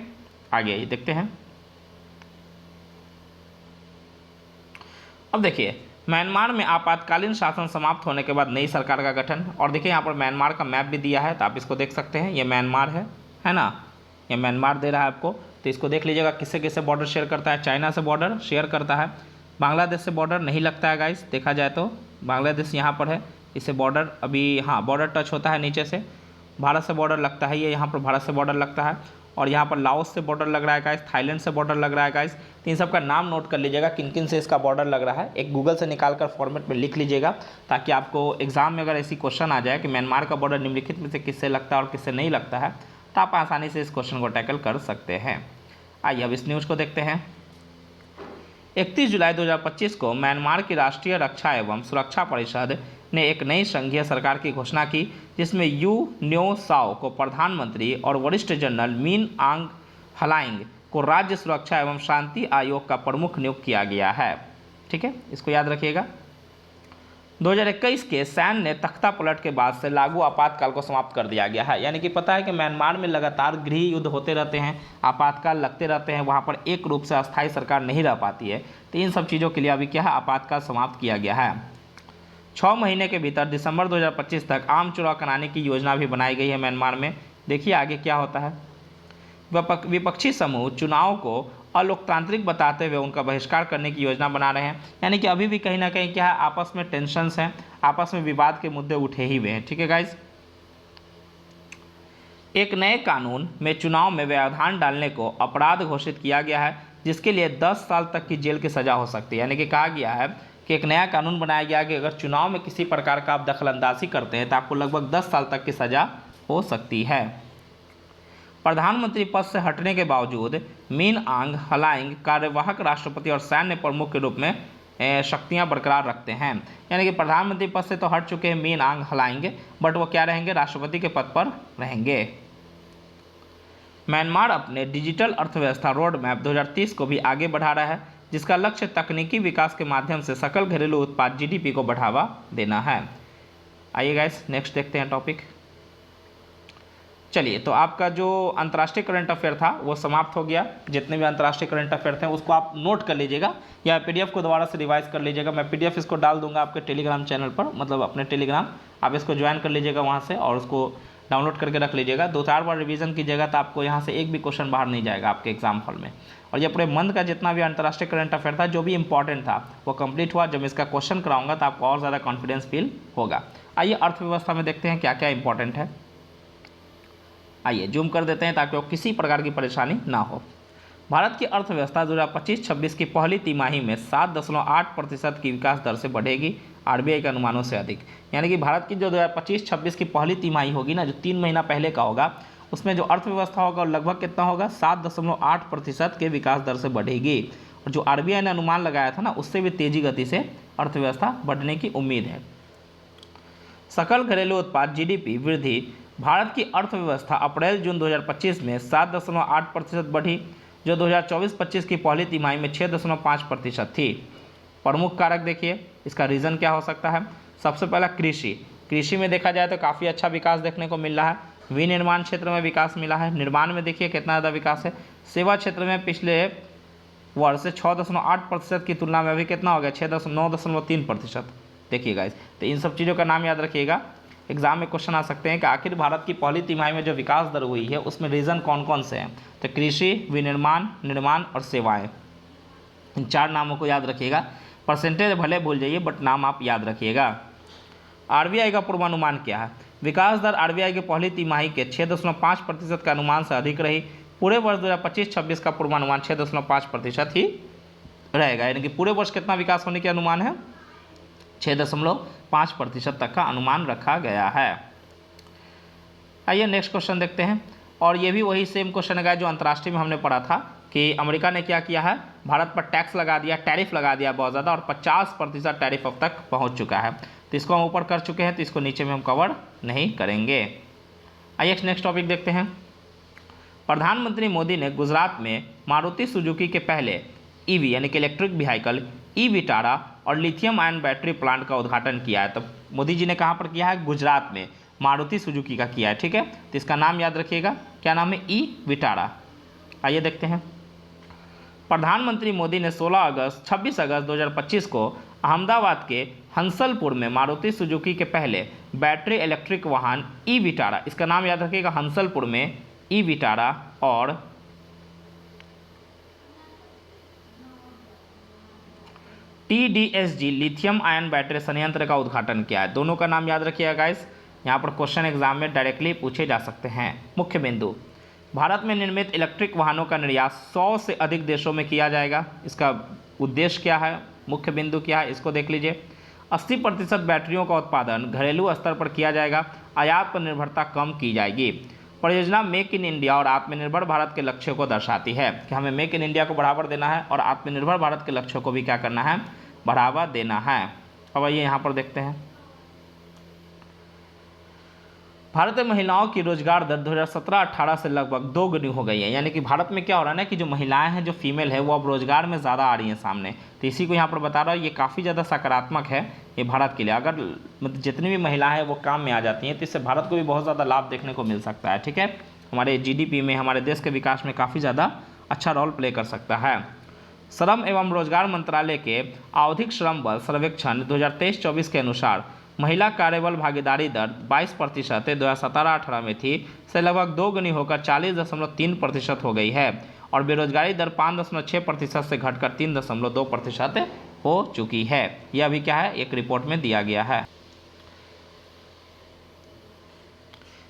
आगे ये देखते हैं। अब देखिए म्यांमार में आपातकालीन शासन समाप्त होने के बाद नई सरकार का गठन, और देखिए यहाँ पर म्यांमार का मैप भी दिया है, तो आप इसको देख सकते हैं, ये म्यांमार है ना, ये म्यांमार दे रहा है आपको। तो इसको देख लीजिएगा किससे किससे बॉर्डर शेयर करता है, चाइना से बॉर्डर शेयर करता है, बांग्लादेश से बॉर्डर नहीं लगता है गाइस, देखा जाए तो बांग्लादेश यहाँ पर है, इससे बॉर्डर अभी हाँ बॉर्डर टच होता है नीचे से, भारत से बॉर्डर लगता है, ये यहाँ पर भारत से बॉर्डर लगता है, और यहाँ पर लाओस से बॉर्डर लग रहा है गाइस, थाईलैंड से बॉर्डर लग रहा है गाइस। तो इन सब का नाम नोट कर लीजिएगा किन किन से इसका बॉर्डर लग रहा है, एक गूगल से निकाल कर फॉर्मेट में लिख लीजिएगा, ताकि आपको एग्जाम में अगर ऐसी क्वेश्चन आ जाए कि म्यांमार का बॉर्डर निम्नलिखित में से किससे लगता है और किससे नहीं लगता है, तो आप आसानी से इस क्वेश्चन को टैकल कर सकते हैं। आइए अब इस न्यूज़ को देखते हैं। 31 जुलाई 2025 को म्यांमार की राष्ट्रीय रक्षा एवं सुरक्षा परिषद ने एक नई संघीय सरकार की घोषणा की, जिसमें यू न्यो साओ को प्रधानमंत्री और वरिष्ठ जनरल मिन आंग हलाइंग को राज्य सुरक्षा एवं शांति आयोग का प्रमुख नियुक्त किया गया है, ठीक है, इसको याद रखिएगा। 2021 के सैन्य ने तख्ता पलट के बाद से लागू आपातकाल को समाप्त कर दिया गया है। यानी कि पता है कि म्यांमार में लगातार गृह युद्ध होते रहते हैं, आपातकाल लगते रहते हैं, वहाँ पर एक रूप से अस्थायी सरकार नहीं रह पाती है। तो इन सब चीज़ों के लिए अभी क्या है, आपातकाल समाप्त किया गया है। 6 महीने के भीतर दिसंबर 2025 तक आम चुनाव कराने की योजना भी बनाई गई है म्यांमार में। देखिए आगे क्या होता है। विपक्षी समूह चुनाव को अलोकतांत्रिक बताते हुए उनका बहिष्कार करने की योजना बना रहे हैं। यानी कि अभी भी कहीं ना कहीं क्या है, आपस में टेंशन्स हैं, आपस में विवाद के मुद्दे उठे ही हुए हैं, ठीक है गाइज। एक नए कानून में चुनाव में व्यवधान डालने को अपराध घोषित किया गया है, जिसके लिए 10 साल तक की जेल की सजा हो सकती है। यानी कि कहा गया है कि एक नया कानून बनाया गया कि अगर चुनाव में किसी प्रकार का आप दखलंदाजी करते हैं तो आपको लगभग 10 साल तक की सजा हो सकती है। प्रधानमंत्री पद से हटने के बावजूद मिन आंग हलाइंग कार्यवाहक राष्ट्रपति और सैन्य प्रमुख के रूप में शक्तियां बरकरार रखते हैं। यानी कि प्रधानमंत्री पद से तो हट चुके हैं मिन आंग हलाइंग, बट वो क्या रहेंगे, राष्ट्रपति के पद पर रहेंगे। म्यांमार अपने डिजिटल अर्थव्यवस्था रोड मैप 2030 को भी आगे बढ़ा रहा है, जिसका लक्ष्य तकनीकी विकास के माध्यम से सकल घरेलू उत्पाद GDP को बढ़ावा देना है। आइए गाइस नेक्स्ट देखते हैं टॉपिक। चलिए, तो आपका जो अंतर्राष्ट्रीय करंट अफेयर था वो समाप्त हो गया। जितने भी अंतर्राष्ट्रीय करंट अफेयर थे उसको आप नोट कर लीजिएगा या PDF को दोबारा से रिवाइज कर लीजिएगा। मैं PDF इसको डाल दूंगा आपके टेलीग्राम चैनल पर, मतलब अपने टेलीग्राम, आप इसको ज्वाइन कर लीजिएगा वहाँ से और उसको डाउनलोड करके रख लीजिएगा। 2-4 बार रिवीजन कीजिएगा तो आपको यहाँ से एक भी क्वेश्चन बाहर नहीं जाएगा आपके एग्जाम हॉल में। और ये पूरे मंथ का जितना भी अंतर्राष्ट्रीय करंट अफेयर था जो भी इंपॉर्टेंट था वो कंप्लीट हुआ। जब इसका क्वेश्चन कराऊंगा तो आपको और ज़्यादा कॉन्फिडेंस फील होगा। आइए अर्थव्यवस्था में देखते हैं क्या क्या इंपॉर्टेंट है। आइए जूम कर देते हैं ताकि किसी प्रकार की परेशानी ना हो। भारत की अर्थव्यवस्था 2025-26 की पहली तिमाही में 7.8% की विकास दर से बढ़ेगी, RBI के अनुमानों से अधिक। यानी कि भारत की जो 2025-26 की पहली तिमाही होगी ना, जो 3 महीना पहले का होगा, उसमें जो अर्थव्यवस्था होगा लगभग कितना होगा, 7.8% के विकास दर से बढ़ेगी। और जो RBI ने अनुमान लगाया था ना, उससे भी तेजी गति से अर्थव्यवस्था बढ़ने की उम्मीद है। सकल घरेलू उत्पाद GDP वृद्धि भारत की अर्थव्यवस्था अप्रैल-जून 2025 में 7.8% बढ़ी, जो 2024-25 की पहली तिमाही में 6.5% थी। प्रमुख कारक देखिए, इसका रीज़न क्या हो सकता है। सबसे पहला कृषि में देखा जाए तो काफ़ी अच्छा विकास देखने को मिल रहा है। विनिर्माण क्षेत्र में विकास मिला है। निर्माण में देखिए कितना ज़्यादा विकास है। सेवा क्षेत्र में पिछले वर्ष 6.8% की तुलना में अभी कितना हो गया, 9.3%। देखिए गाइस, तो इन सब चीज़ों का नाम याद रखिएगा। एग्जाम में क्वेश्चन आ सकते हैं कि आखिर भारत की पहली तिमाही में जो विकास दर हुई है उसमें रीज़न कौन कौन से हैं। तो कृषि, विनिर्माण, निर्माण और सेवाएं, इन 4 नामों को याद रखिएगा। परसेंटेज भले भूल जाइए बट नाम आप याद रखिएगा। आरबीआई का पूर्वानुमान क्या है? विकास दर आरबीआई की पहली तिमाही के 6.5% के अनुमान से अधिक रही। पूरे वर्ष 2025-26 का पूर्वानुमान 6.5% ही रहेगा, यानी कि पूरे वर्ष कितना विकास होने के अनुमान है? 6.5% तक का अनुमान रखा गया है। आइए नेक्स्ट क्वेश्चन देखते हैं, और ये भी वही सेम क्वेश्चन है जो अंतर्राष्ट्रीय में हमने पढ़ा था कि अमेरिका ने क्या किया है, भारत पर टैक्स लगा दिया, टैरिफ लगा दिया बहुत ज़्यादा, और 50% टैरिफ अब तक पहुंच चुका है। तो इसको हम ऊपर कर चुके हैं, तो इसको नीचे में हम कवर नहीं करेंगे। आइए नेक्स्ट टॉपिक देखते हैं। प्रधानमंत्री मोदी ने गुजरात में मारुति सुजुकी के पहले ईवी यानी कि इलेक्ट्रिक व्हीकल ई विटारा और लिथियम आयन बैटरी प्लांट का उद्घाटन किया है। तो मोदी जी ने कहाँ पर किया है? गुजरात में मारुति सुजुकी का किया है, ठीक है। तो इसका नाम याद रखिएगा, क्या नाम है? E Vitara. आइए देखते हैं। प्रधानमंत्री मोदी ने 26 अगस्त 2025 को अहमदाबाद के हंसलपुर में मारुति सुजुकी के पहले बैटरी इलेक्ट्रिक वाहन ई विटारा, इसका नाम याद रखिएगा, हंसलपुर में ई विटारा और TDSG लिथियम आयन बैटरी संयंत्र का उद्घाटन किया है। दोनों का नाम याद रखिएगा गाइस, यहाँ पर क्वेश्चन एग्जाम में डायरेक्टली पूछे जा सकते हैं। मुख्य बिंदु, भारत में निर्मित इलेक्ट्रिक वाहनों का निर्यात 100 से अधिक देशों में किया जाएगा। इसका उद्देश्य क्या है, मुख्य बिंदु क्या है, इसको देख लीजिए। 80% बैटरियों का उत्पादन घरेलू स्तर पर किया जाएगा, आयात पर निर्भरता कम की जाएगी। परियोजना मेक इन इंडिया और आत्मनिर्भर भारत के लक्ष्यों को दर्शाती है कि हमें मेक इन इंडिया को बढ़ावा देना है और आत्मनिर्भर भारत के लक्ष्यों को भी क्या करना है? बढ़ावा देना है। अब आइए यहाँ पर देखते हैं। भारत में महिलाओं की रोजगार दर 2017-18 से लगभग 2 गुनी हो गई है। यानी कि भारत में क्या हो रहा है ना कि जो महिलाएं हैं, जो फीमेल है, वो अब रोजगार में ज़्यादा आ रही हैं सामने। तो इसी को यहाँ पर बता रहा हूँ, ये काफ़ी ज़्यादा सकारात्मक है ये भारत के लिए। अगर मतलब जितनी भी महिलाएं हैं वो काम में आ जाती हैं तो इससे भारत को भी बहुत ज़्यादा लाभ देखने को मिल सकता है, ठीक है। हमारे GDP में, हमारे देश के विकास में काफ़ी ज़्यादा अच्छा रोल प्ले कर सकता है। श्रम एवं रोजगार मंत्रालय के आवधिक श्रम बल सर्वेक्षण 2023-24 के अनुसार महिला कार्यबल भागीदारी दर 22% 2017-18 में थी से लगभग 2 गुनी होकर 40.3% हो गई है, और बेरोजगारी दर 5.6% से घटकर 3.2% हो चुकी है। यह अभी क्या है, एक रिपोर्ट में दिया गया है।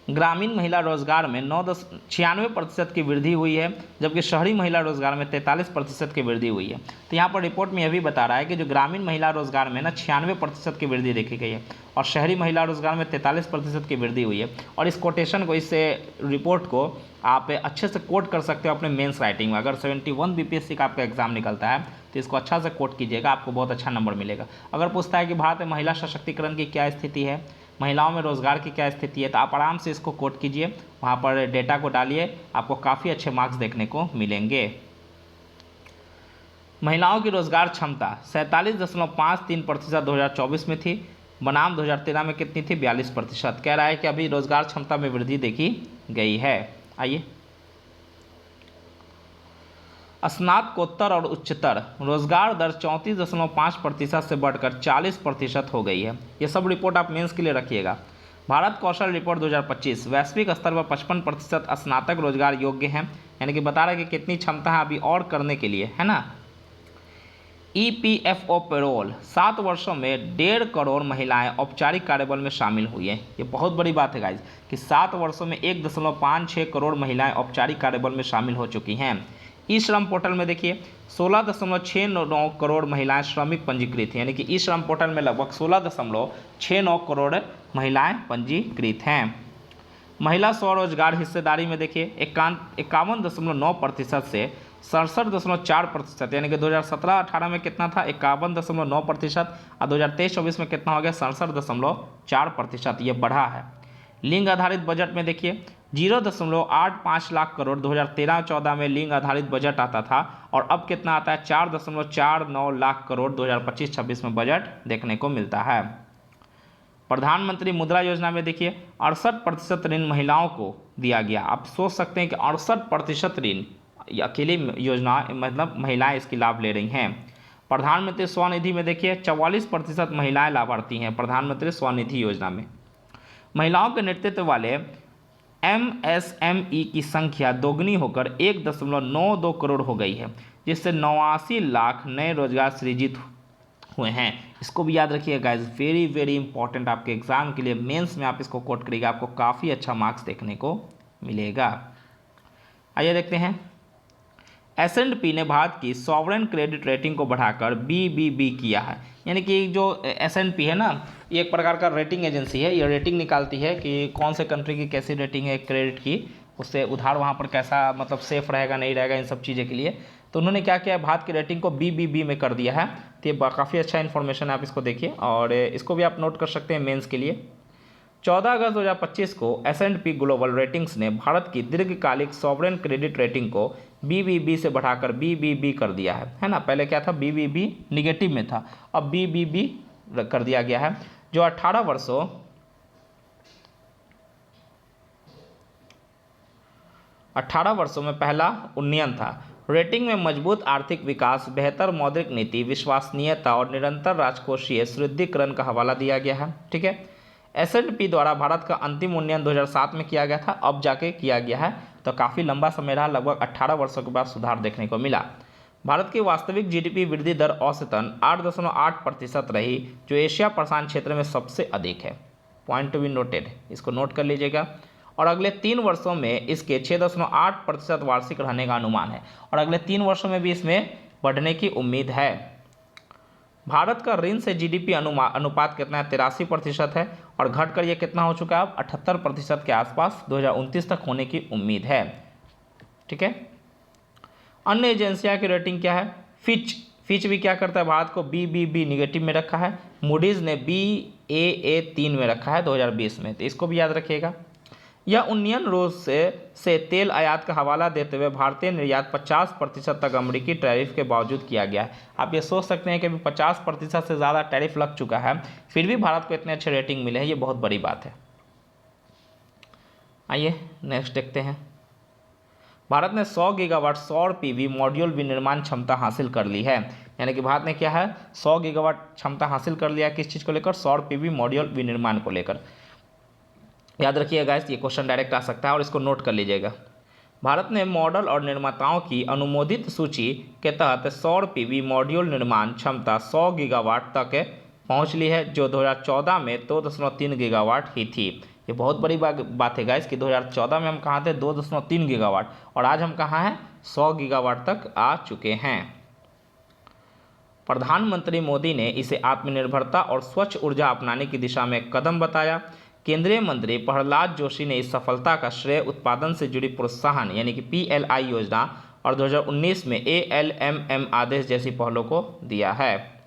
ग्रामीण महिला रोजगार में 96% की वृद्धि हुई है, जबकि शहरी महिला रोजगार में 43% की वृद्धि हुई है। तो यहाँ पर रिपोर्ट में यह भी बता रहा है कि जो ग्रामीण महिला रोजगार में ना 96% की वृद्धि देखी गई है और शहरी महिला रोजगार में 43% की वृद्धि हुई है। और इस कोटेशन को, इस रिपोर्ट को आप अच्छे से कोट कर सकते हो अपने मेंस राइटिंग में। अगर 71 BPSC का आपका एग्जाम निकलता है तो इसको अच्छा से कोट कीजिएगा, आपको बहुत अच्छा नंबर मिलेगा। अगर पूछता है कि भारत में महिला सशक्तिकरण की क्या स्थिति है, महिलाओं में रोजगार की क्या स्थिति है, तो आप आराम से इसको कोट कीजिए, वहाँ पर डेटा को डालिए, आपको काफ़ी अच्छे मार्क्स देखने को मिलेंगे। महिलाओं की रोजगार क्षमता 47.53% 2024 में थी, बनाम 2013 में कितनी थी? 42%। कह रहा है कि अभी रोजगार क्षमता में वृद्धि देखी गई है। आइए, स्नातकोत्तर और उच्चतर रोजगार दर 34.5% से बढ़कर 40% हो गई है। ये सब रिपोर्ट आप मेंस के लिए रखिएगा। भारत कौशल रिपोर्ट 2025 वैश्विक स्तर पर 55% स्नातक रोजगार योग्य हैं, यानी कि बता रहा है कि कितनी क्षमता है अभी और करने के लिए, है ना। EPFO पेरोल 7 वर्षों में 1.5 करोड़ महिलाएं औपचारिक कार्यबल में शामिल हुई हैं। ये बहुत बड़ी बात है गाइज कि 7 वर्षों में 1.56 करोड़ महिलाएं औपचारिक कार्यबल में शामिल हो चुकी हैं। ई श्रम पोर्टल में देखिए 16.69 करोड़ महिलाएं श्रमिक पंजीकृत हैं, यानी कि ई श्रम पोर्टल में लगभग 16.69 करोड़ महिलाएं पंजीकृत हैं। महिला स्वरोजगार हिस्सेदारी में देखिए 51.9% से 67.4%, यानी कि 2017-18 में कितना था? 51.9%, और 2023-24 में कितना हो गया? 67.4%। ये बढ़ा है। लिंग आधारित बजट में देखिए 0.85 लाख करोड़ 2013-14 में लिंग आधारित बजट आता था, और अब कितना आता है? 4.49 लाख करोड़ 2025-26 में बजट देखने को मिलता है। प्रधानमंत्री मुद्रा योजना में देखिए 68% ऋण महिलाओं को दिया गया। आप सोच सकते हैं कि 68% ऋण अकेली योजना, मतलब महिलाएं इसकी लाभ ले रही हैं। प्रधानमंत्री स्वनिधि में देखिए 44% महिलाएं लाभार्थी हैं प्रधानमंत्री स्वनिधि योजना में। महिलाओं के नेतृत्व वाले MSME की संख्या दोगुनी होकर 1.92 करोड़ हो गई है, जिससे 89 लाख नए रोजगार सृजित हुए हैं। इसको भी याद रखिएगा गाइस, वेरी वेरी इंपॉर्टेंट आपके एग्जाम के लिए, मेंस में आप इसको कोट करिएगा, आपको काफ़ी अच्छा मार्क्स देखने को मिलेगा। आइए देखते हैं, S&P ने भारत की सॉवरेन क्रेडिट रेटिंग को बढ़ाकर BBB किया है। यानी कि जो S&P है ना, ये एक प्रकार का रेटिंग एजेंसी है, ये रेटिंग निकालती है कि कौन से कंट्री की कैसी रेटिंग है क्रेडिट की, उससे उधार वहाँ पर कैसा मतलब सेफ रहेगा नहीं रहेगा, इन सब चीज़ें के लिए। तो उन्होंने क्या किया है, भारत की रेटिंग को BBB में कर दिया है। तो ये काफ़ी अच्छा इन्फॉर्मेशन है, आप इसको देखिए और इसको भी आप नोट कर सकते हैं मेंस के लिए। 14 अगस्त 2025 को S&P ग्लोबल रेटिंग्स ने भारत की दीर्घकालिक सॉवरेन क्रेडिट रेटिंग को BBB से बढ़ाकर BBB कर दिया है ना। पहले क्या था, BBB निगेटिव में था, अब BBB कर दिया गया है, जो 18 वर्षों में पहला उन्नयन था। रेटिंग में मजबूत आर्थिक विकास, बेहतर मौद्रिक नीति, विश्वसनीयता और निरंतर राजकोषीय सुदृढ़ीकरण का हवाला दिया गया है। ठीक है, S&P द्वारा भारत का अंतिम उन्नयन 2007 में किया गया था, अब जाके किया गया है, तो काफ़ी लंबा समय रहा, लगभग 18 वर्षों के बाद सुधार देखने को मिला। भारत की वास्तविक GDP वृद्धि दर औसतन 8.8% रही, जो एशिया प्रशांत क्षेत्र में सबसे अधिक है। पॉइंट टू बी नोटेड, इसको नोट कर लीजिएगा। और अगले 3 वर्षों में इसके 6.8% वार्षिक रहने का अनुमान है, और अगले 3 वर्षों में भी इसमें बढ़ने की उम्मीद है। भारत का ऋण से GDP अनुपात कितना है, 83% है, और घटकर ये कितना हो चुका है, अब 78% के आसपास 2029 तक होने की उम्मीद है। ठीक है, अन्य एजेंसियां की रेटिंग क्या है, फिच भी क्या करता है, भारत को BBB निगेटिव में रखा है, मूडीज ने Baa3 में रखा है 2020 में, तो इसको भी याद रखिएगा। यह उन्नयन रूस से तेल आयात का हवाला देते हुए भारतीय निर्यात 50% तक अमेरिकी टैरिफ के बावजूद किया गया है। आप ये सोच सकते हैं कि अभी 50% से ज़्यादा टैरिफ लग चुका है, फिर भी भारत को इतने अच्छे रेटिंग मिले हैं, ये बहुत बड़ी बात है। आइए नेक्स्ट देखते हैं, भारत ने 100 गीगावाट सौर PV मॉड्यूल विनिर्माण क्षमता हासिल कर ली है। यानी कि भारत ने क्या है, 100 गीगावाट क्षमता हासिल कर लिया, किस चीज़ को लेकर, सौर PV मॉड्यूल विनिर्माण को लेकर। याद रखिएगा, ये क्वेश्चन डायरेक्ट आ सकता है और इसको नोट कर लीजिएगा। भारत ने मॉडल और निर्माताओं की अनुमोदित सूची के तहत सौर PV मॉड्यूल निर्माण क्षमता 100 गीगावाट तक पहुंच ली है, जो 2014 में 2.3 गीगावाट ही थी। ये बहुत बड़ी बात है गाइस कि 2014 में हम कहाँ थे, 2.3 गीगावाट, और आज हम कहाँ हैं, 100 गीगावाट तक आ चुके हैं। प्रधानमंत्री मोदी ने इसे आत्मनिर्भरता और स्वच्छ ऊर्जा अपनाने की दिशा में एक कदम बताया। केंद्रीय मंत्री प्रहलाद जोशी ने इस सफलता का श्रेय उत्पादन से जुड़ी प्रोत्साहन यानी कि PLI योजना और 2019 में ALMM आदेश जैसी पहलों को दिया है।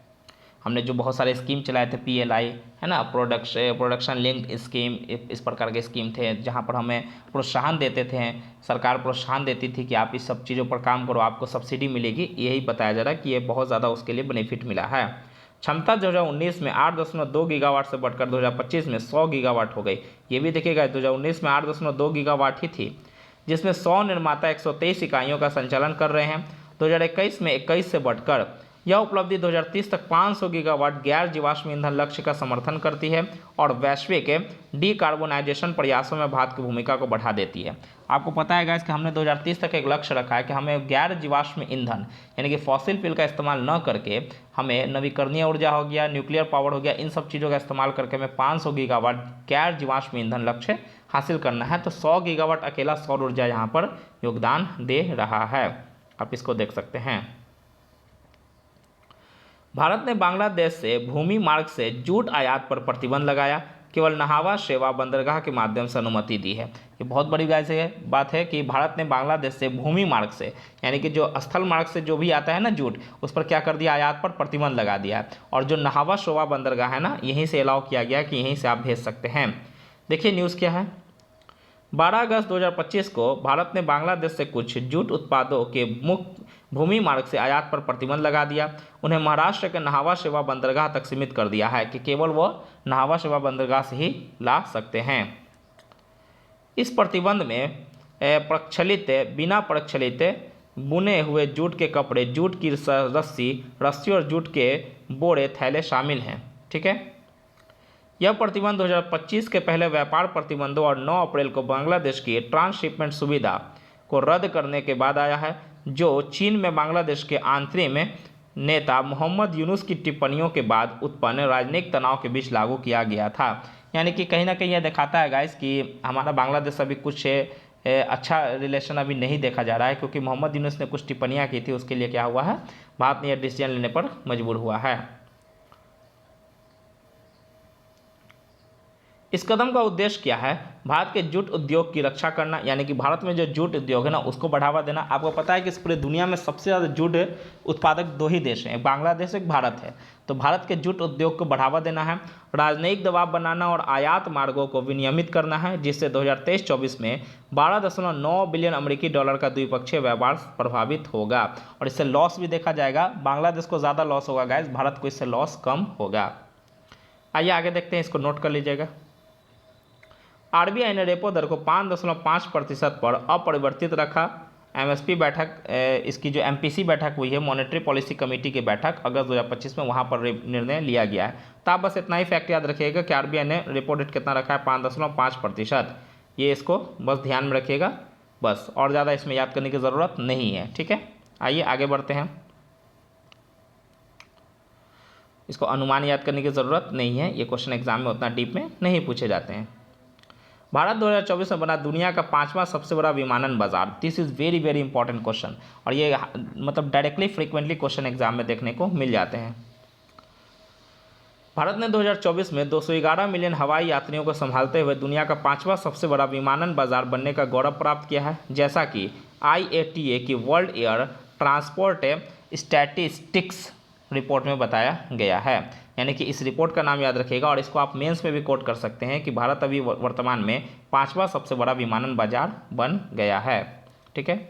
हमने जो बहुत सारे स्कीम चलाए थे, PLI है ना, प्रोडक्शन लिंक्ड स्कीम, इस प्रकार के स्कीम थे जहां पर हमें प्रोत्साहन देते थे, सरकार प्रोत्साहन देती थी कि आप इस सब चीज़ों पर काम करो, आपको सब्सिडी मिलेगी। यही बताया जा रहा है कि ये बहुत ज़्यादा उसके लिए बेनिफिट मिला है। क्षमता 2019 में 8.2 गीगावाट से बढ़कर 2025 में 100 गीगावाट हो गई। ये भी देखिएगा, 2019 में 8.2 गीगावाट ही थी, जिसमें 100 निर्माता 123 इकाइयों का संचालन कर रहे हैं। 2021 में 21 से बढ़कर यह उपलब्धि 2030 तक 500 गीगावाट गैर जीवाश्म ईंधन लक्ष्य का समर्थन करती है और वैश्विक डीकार्बोनाइजेशन प्रयासों में भारत की भूमिका को बढ़ा देती है। आपको पता है गाइस कि हमने 2030 तक एक लक्ष्य रखा है कि हमें गैर जीवाश्म ईंधन यानी कि फॉसिल फ्यूल का इस्तेमाल न करके हमें नवीकरणीय ऊर्जा हो गया, न्यूक्लियर पावर हो गया, इन सब चीज़ों का इस्तेमाल करके हमें 500 गीगावाट गैर जीवाश्म ईंधन लक्ष्य हासिल करना है। तो 100 गीगावाट अकेला सौर ऊर्जा यहाँ पर योगदान दे रहा है, आप इसको देख सकते हैं। भारत ने बांग्लादेश से भूमि मार्ग से जूट आयात पर प्रतिबंध लगाया, केवल नहावा शेवा बंदरगाह के माध्यम से अनुमति दी है। ये बहुत बड़ी बात है कि भारत ने बांग्लादेश से भूमि मार्ग से यानी कि जो स्थल मार्ग से जो भी आता है ना जूट, उस पर क्या कर दिया, आयात पर प्रतिबंध लगा दिया है। और जो नहावा शेवा बंदरगाह है ना, यहीं से अलाउ किया गया कि यहीं से आप भेज सकते हैं। देखिए न्यूज़ क्या है, 12 अगस्त 2025 को भारत ने बांग्लादेश से कुछ जूट उत्पादों के मुक्त भूमि मार्ग से आयात पर प्रतिबंध लगा दिया। उन्हें महाराष्ट्र के नहावा शेवा बंदरगाह तक सीमित कर दिया है कि केवल वो नहावा शेवा बंदरगाह से ही ला सकते हैं। इस प्रतिबंध में बिना प्रक्षलित बुने हुए जूट के कपड़े, जूट की रस्सी और जूट के बोरे थैले शामिल हैं। ठीक है, यह प्रतिबंध 2025 के पहले व्यापार प्रतिबंधों और 9 अप्रैल को बांग्लादेश की ट्रांसशिपमेंट सुविधा को रद्द करने के बाद आया है, जो चीन में बांग्लादेश के आंतरिक में नेता मोहम्मद यूनुस की टिप्पणियों के बाद उत्पन्न राजनीतिक तनाव के बीच लागू किया गया था। यानी कि कहीं ना कहीं यह दिखाता है गाइस कि हमारा बांग्लादेश अभी कुछ अच्छा रिलेशन अभी नहीं देखा जा रहा है, क्योंकि मोहम्मद यूनुस ने कुछ टिप्पणियां की थी, उसके लिए क्या हुआ है, भारत ने यह डिसीजन लेने पर मजबूर हुआ है। इस कदम का उद्देश्य क्या है? भारत के जूट उद्योग की रक्षा करना, यानी कि भारत में जो जूट उद्योग है ना उसको बढ़ावा देना। आपको पता है कि इस पूरे दुनिया में सबसे ज़्यादा जूट उत्पादक दो ही देश हैं, एक बांग्लादेश एक भारत है। तो भारत के जूट उद्योग को बढ़ावा देना है, राजनयिक दबाव बनाना और आयात मार्गों को विनियमित करना है, जिससे 2023-24 में 12.9 बिलियन अमेरिकी डॉलर का द्विपक्षीय व्यापार प्रभावित होगा। और इससे लॉस भी देखा जाएगा, बांग्लादेश को ज़्यादा लॉस होगा गाइस, भारत को इससे लॉस कम होगा। आइए आगे देखते हैं, इसको नोट कर लीजिएगा। आरबीआई ने रेपो दर को 5.5% पर अपरिवर्तित रखा। एमएसपी बैठक, इसकी जो एमपीसी बैठक हुई है, मॉनेटरी पॉलिसी कमेटी की बैठक अगस्त 2025 में, वहाँ पर निर्णय लिया गया है। तो आप बस इतना ही फैक्ट याद रखिएगा कि आरबीआई ने रेपो रेट कितना रखा है, 5.5%। ये इसको बस ध्यान में रखिएगा, बस, और ज़्यादा इसमें याद करने की ज़रूरत नहीं है। ठीक है, आइए आगे बढ़ते हैं। इसको अनुमान याद करने की ज़रूरत नहीं है, ये क्वेश्चन एग्जाम में उतना डीप में नहीं पूछे जाते हैं। भारत 2024 में बना दुनिया का 5वां सबसे बड़ा विमानन बाजार। This is very very important question, और ये मतलब डायरेक्टली फ्रीक्वेंटली क्वेश्चन एग्जाम में देखने को मिल जाते हैं। भारत ने 2024 में 211 मिलियन हवाई यात्रियों को संभालते हुए दुनिया का 5वां सबसे बड़ा विमानन बाजार बनने का गौरव प्राप्त किया है, जैसा कि IATA की world air transport statistics report में बताया गया है। यानी कि इस रिपोर्ट का नाम याद रखिएगा, और इसको आप मेंस में भी कोट कर सकते हैं कि भारत अभी वर्तमान में 5वां सबसे बड़ा विमानन बाजार बन गया है। ठीक है,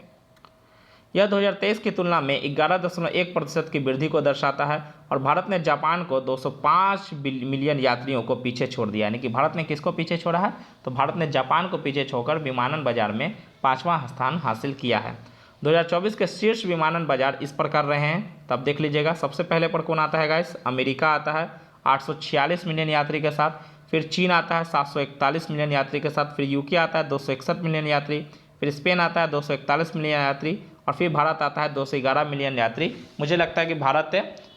यह 2023 की तुलना में 11.1% की वृद्धि को दर्शाता है, और भारत ने जापान को 205 मिलियन यात्रियों को पीछे छोड़ दिया। यानी कि भारत ने किसको पीछे छोड़ा है? तो भारत ने जापान को पीछे छोड़कर विमानन बाजार में 5वां स्थान हासिल किया है। 2024 के शीर्ष विमानन बाजार इस प्रकार रहे हैं, तब देख लीजिएगा। सबसे पहले पर कौन आता है गाइस? अमेरिका आता है 846 मिलियन यात्री के साथ, फिर चीन आता है 741 मिलियन यात्री के साथ, फिर यूके आता है 261 मिलियन यात्री, फिर स्पेन आता है 241 मिलियन यात्री, और फिर भारत आता है 211 मिलियन यात्री। मुझे लगता है कि भारत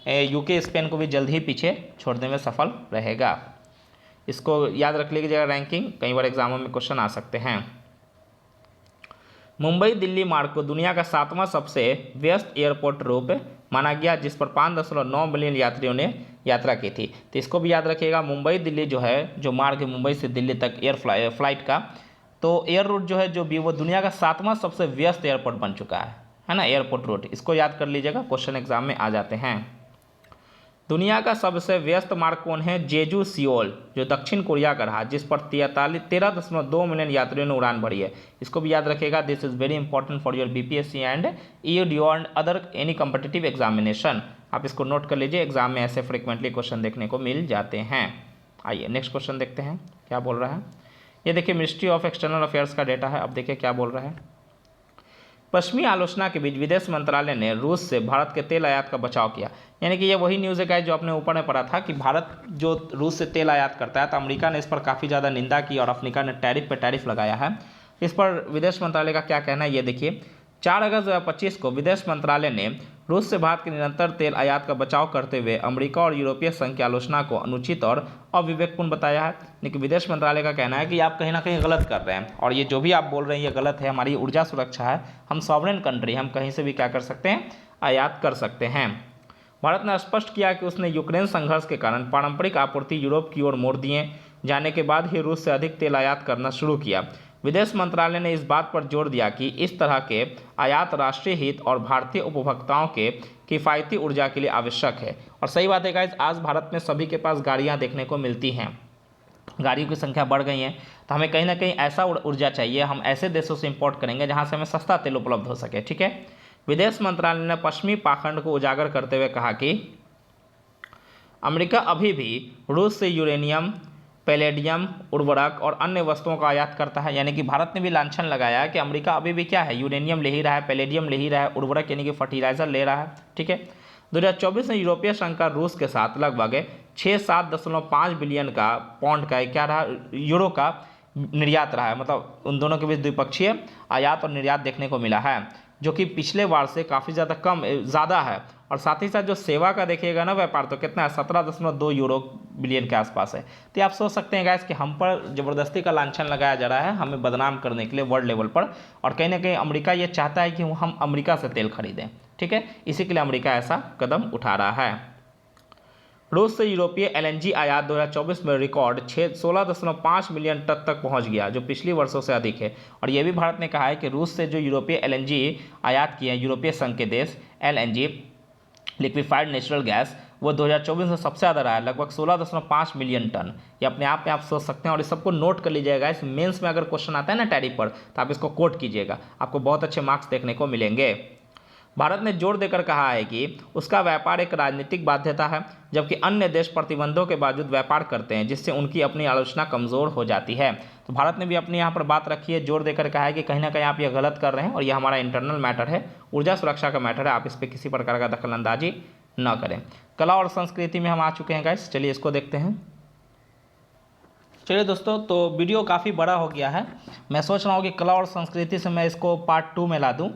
यूके स्पेन को भी जल्द ही पीछे छोड़ने में सफल रहेगा। इसको याद रख लीजिएगा, रैंकिंग कई बार एग्जामों में क्वेश्चन आ सकते हैं। मुंबई दिल्ली मार्ग को दुनिया का 7वां सबसे व्यस्त एयरपोर्ट रूप माना गया, जिस पर 5.9 मिलियन यात्रियों ने यात्रा की थी। तो इसको भी याद रखिएगा, मुंबई दिल्ली जो है, जो मार्ग है मुंबई से दिल्ली तक फ्लाइट का, तो एयर रूट जो है जो भी, वो दुनिया का 7वां सबसे व्यस्त एयरपोर्ट बन चुका है ना, एयरपोर्ट रूट। इसको याद कर लीजिएगा, क्वेश्चन एग्जाम में आ जाते हैं। दुनिया का सबसे व्यस्त मार्ग कौन है? जेजू सियोल, जो दक्षिण कोरिया का रहा, जिस पर 13.2 मिलियन यात्रियों ने उड़ान भरी है। इसको भी याद रखिएगा, this is very important for your BPSC and EODO and other any competitive examination. आप इसको नोट कर लीजिए, एग्जाम में ऐसे फ्रिक्वेंटली क्वेश्चन देखने को मिल जाते हैं। आइए नेक्स्ट क्वेश्चन देखते हैं क्या बोल रहा है। ये देखिए, मिनिस्ट्री ऑफ एक्सटर्नल अफेयर्स का डेटा है। अब देखिए क्या बोल रहा है। पश्चिमी आलोचना के बीच विदेश मंत्रालय ने रूस से भारत के तेल आयात का बचाव किया। यानी कि ये वही न्यूज़ है जो अपने ऊपर में पड़ा था कि भारत जो रूस से तेल आयात करता है, तो अमेरिका ने इस पर काफ़ी ज़्यादा निंदा की और अफ्रीका ने टैरिफ पे टैरिफ लगाया है। इस पर विदेश मंत्रालय का क्या कहना है, ये देखिए। 4 अगस्त 2025 को विदेश मंत्रालय ने रूस से भारत के निरंतर तेल आयात का बचाव करते हुए अमेरिका और यूरोपीय संघ की आलोचना को अनुचित और अविवेकपूर्ण बताया है। लेकिन विदेश मंत्रालय का कहना है कि आप कहीं ना कहीं गलत कर रहे हैं, और ये जो भी आप बोल रहे हैं ये गलत है। हमारी ऊर्जा सुरक्षा है, हम सॉवरेन कंट्री, हम कहीं से भी क्या कर सकते हैं, आयात कर सकते हैं। भारत ने स्पष्ट किया कि उसने यूक्रेन संघर्ष के कारण पारंपरिक आपूर्ति यूरोप की ओर मोड़ दिए जाने के बाद ही रूस से अधिक तेल आयात करना शुरू किया। विदेश मंत्रालय ने इस बात पर जोर दिया कि इस तरह के आयात राष्ट्रीय हित और भारतीय उपभोक्ताओं के किफ़ायती ऊर्जा के लिए आवश्यक है। और सही बात है गाइस, आज भारत में सभी के पास गाड़ियां देखने को मिलती हैं, गाड़ियों की संख्या बढ़ गई है, तो हमें कहीं ना कहीं ऐसा ऊर्जा चाहिए, हम ऐसे देशों से इंपोर्ट करेंगे जहां से हमें सस्ता तेल उपलब्ध हो सके। ठीक है, विदेश मंत्रालय ने पश्चिमी पाखंड को उजागर करते हुए कहा कि अमेरिका अभी भी रूस से यूरेनियम, पैलेडियम, उर्वरक और अन्य वस्तुओं का आयात करता है। यानी कि भारत ने भी लांछन लगाया कि अमेरिका अभी भी क्या है, यूरेनियम ले ही रहा है, पैलेडियम ले ही रहा है, उर्वरक यानी कि फर्टिलाइजर ले रहा है। ठीक है, 2024 में यूरोपीय संघ का रूस के साथ लगभग 6-7.5 बिलियन का पाउंड का क्या रहा, यूरो का निर्यात रहा है। मतलब उन दोनों के बीच द्विपक्षीय आयात और निर्यात देखने को मिला है, जो कि पिछले बार से काफ़ी ज़्यादा ज़्यादा है। और साथ ही साथ जो सेवा का देखिएगा ना व्यापार, तो कितना है 17.2 यूरो बिलियन के आसपास है। तो आप सोच सकते हैं गाइस कि हम पर ज़बरदस्ती का लांछन लगाया जा रहा है हमें बदनाम करने के लिए वर्ल्ड लेवल पर, और कहीं ना कहीं अमेरिका ये चाहता है कि हम अमेरिका से तेल खरीदें, ठीक है, इसी के लिए अमेरिका ऐसा कदम उठा रहा है। रूस से यूरोपीय एलएनजी आयात 2024 में रिकॉर्ड 16.5 मिलियन टन तक पहुंच गया, जो पिछली वर्षों से अधिक है। और ये भी भारत ने कहा है कि रूस से जो यूरोपीय एलएनजी आयात किए हैं यूरोपीय संघ के देश, एलएनजी लिक्विफाइड नेचुरल गैस, वो 2024 में सबसे ज़्यादा रहा है, लगभग 16.5 मिलियन टन। ये अपने आप में आप सोच सकते हैं, और इस सबको नोट कर लीजिएगा। इस मेंस में अगर क्वेश्चन आता है ना टैरिफ पर, तो आप इसको कोट कीजिएगा, आपको बहुत अच्छे मार्क्स देखने को मिलेंगे। भारत ने जोर देकर कहा है कि उसका व्यापार एक राजनीतिक बाध्यता है, जबकि अन्य देश प्रतिबंधों के बावजूद व्यापार करते हैं, जिससे उनकी अपनी आलोचना कमज़ोर हो जाती है। तो भारत ने भी अपनी यहाँ पर बात रखी है, जोर देकर कहा है कि कहीं ना कहीं आप ये गलत कर रहे हैं और ये हमारा इंटरनल मैटर है, ऊर्जा सुरक्षा का मैटर है, आप इस पर किसी प्रकार का दखलंदाजी न करें। कला और संस्कृति में हम आ चुके हैं गाइस, चलिए इसको देखते हैं। चलिए दोस्तों, तो वीडियो काफ़ी बड़ा हो गया है, मैं सोच रहा हूँ कि कला और संस्कृति से मैं इसको पार्ट 2 में ला दूँ,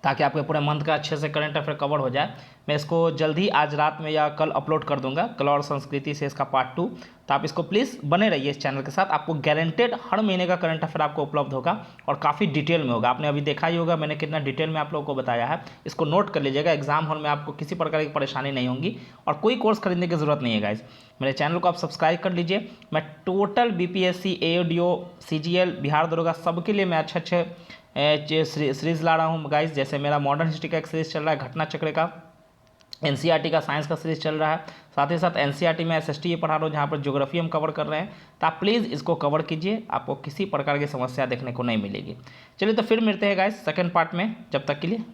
ताकि आपके पूरे मंथ का अच्छे से करंट अफेयर कवर हो जाए। मैं इसको जल्दी आज रात में या कल अपलोड कर दूंगा, कला और संस्कृति से इसका पार्ट 2। तो आप इसको प्लीज़ बने रहिए इस चैनल के साथ, आपको गारंटेड हर महीने का करंट अफेयर आपको उपलब्ध होगा और काफ़ी डिटेल में होगा। आपने अभी देखा ही होगा मैंने कितना डिटेल में आप लोगों को बताया है, इसको नोट कर लीजिएगा। एग्जाम हॉल में आपको किसी प्रकार की परेशानी नहीं होगी और कोई कोर्स खरीदने की जरूरत नहीं है गाइज। मेरे चैनल को आप सब्सक्राइब कर लीजिए। मैं total BPSC, AODO, CGL, Bihar दरोगा सबके लिए मैं अच्छे सीरीज़ ला रहा हूँ गाइस। जैसे मेरा मॉडर्न हिस्ट्री का एक सीरीज़ चल रहा है, घटना चक्र का, NCERT का साइंस का सीरीज़ चल रहा है, साथ ही साथ NCERT में SST ये पढ़ा रहा हूँ, जहाँ पर ज्योग्राफी हम कवर कर रहे हैं। तो आप प्लीज़ इसको कवर कीजिए, आपको किसी प्रकार की समस्या देखने को नहीं मिलेगी। चलिए तो फिर मिलते हैं गाइस सेकंड पार्ट में, जब तक के लिए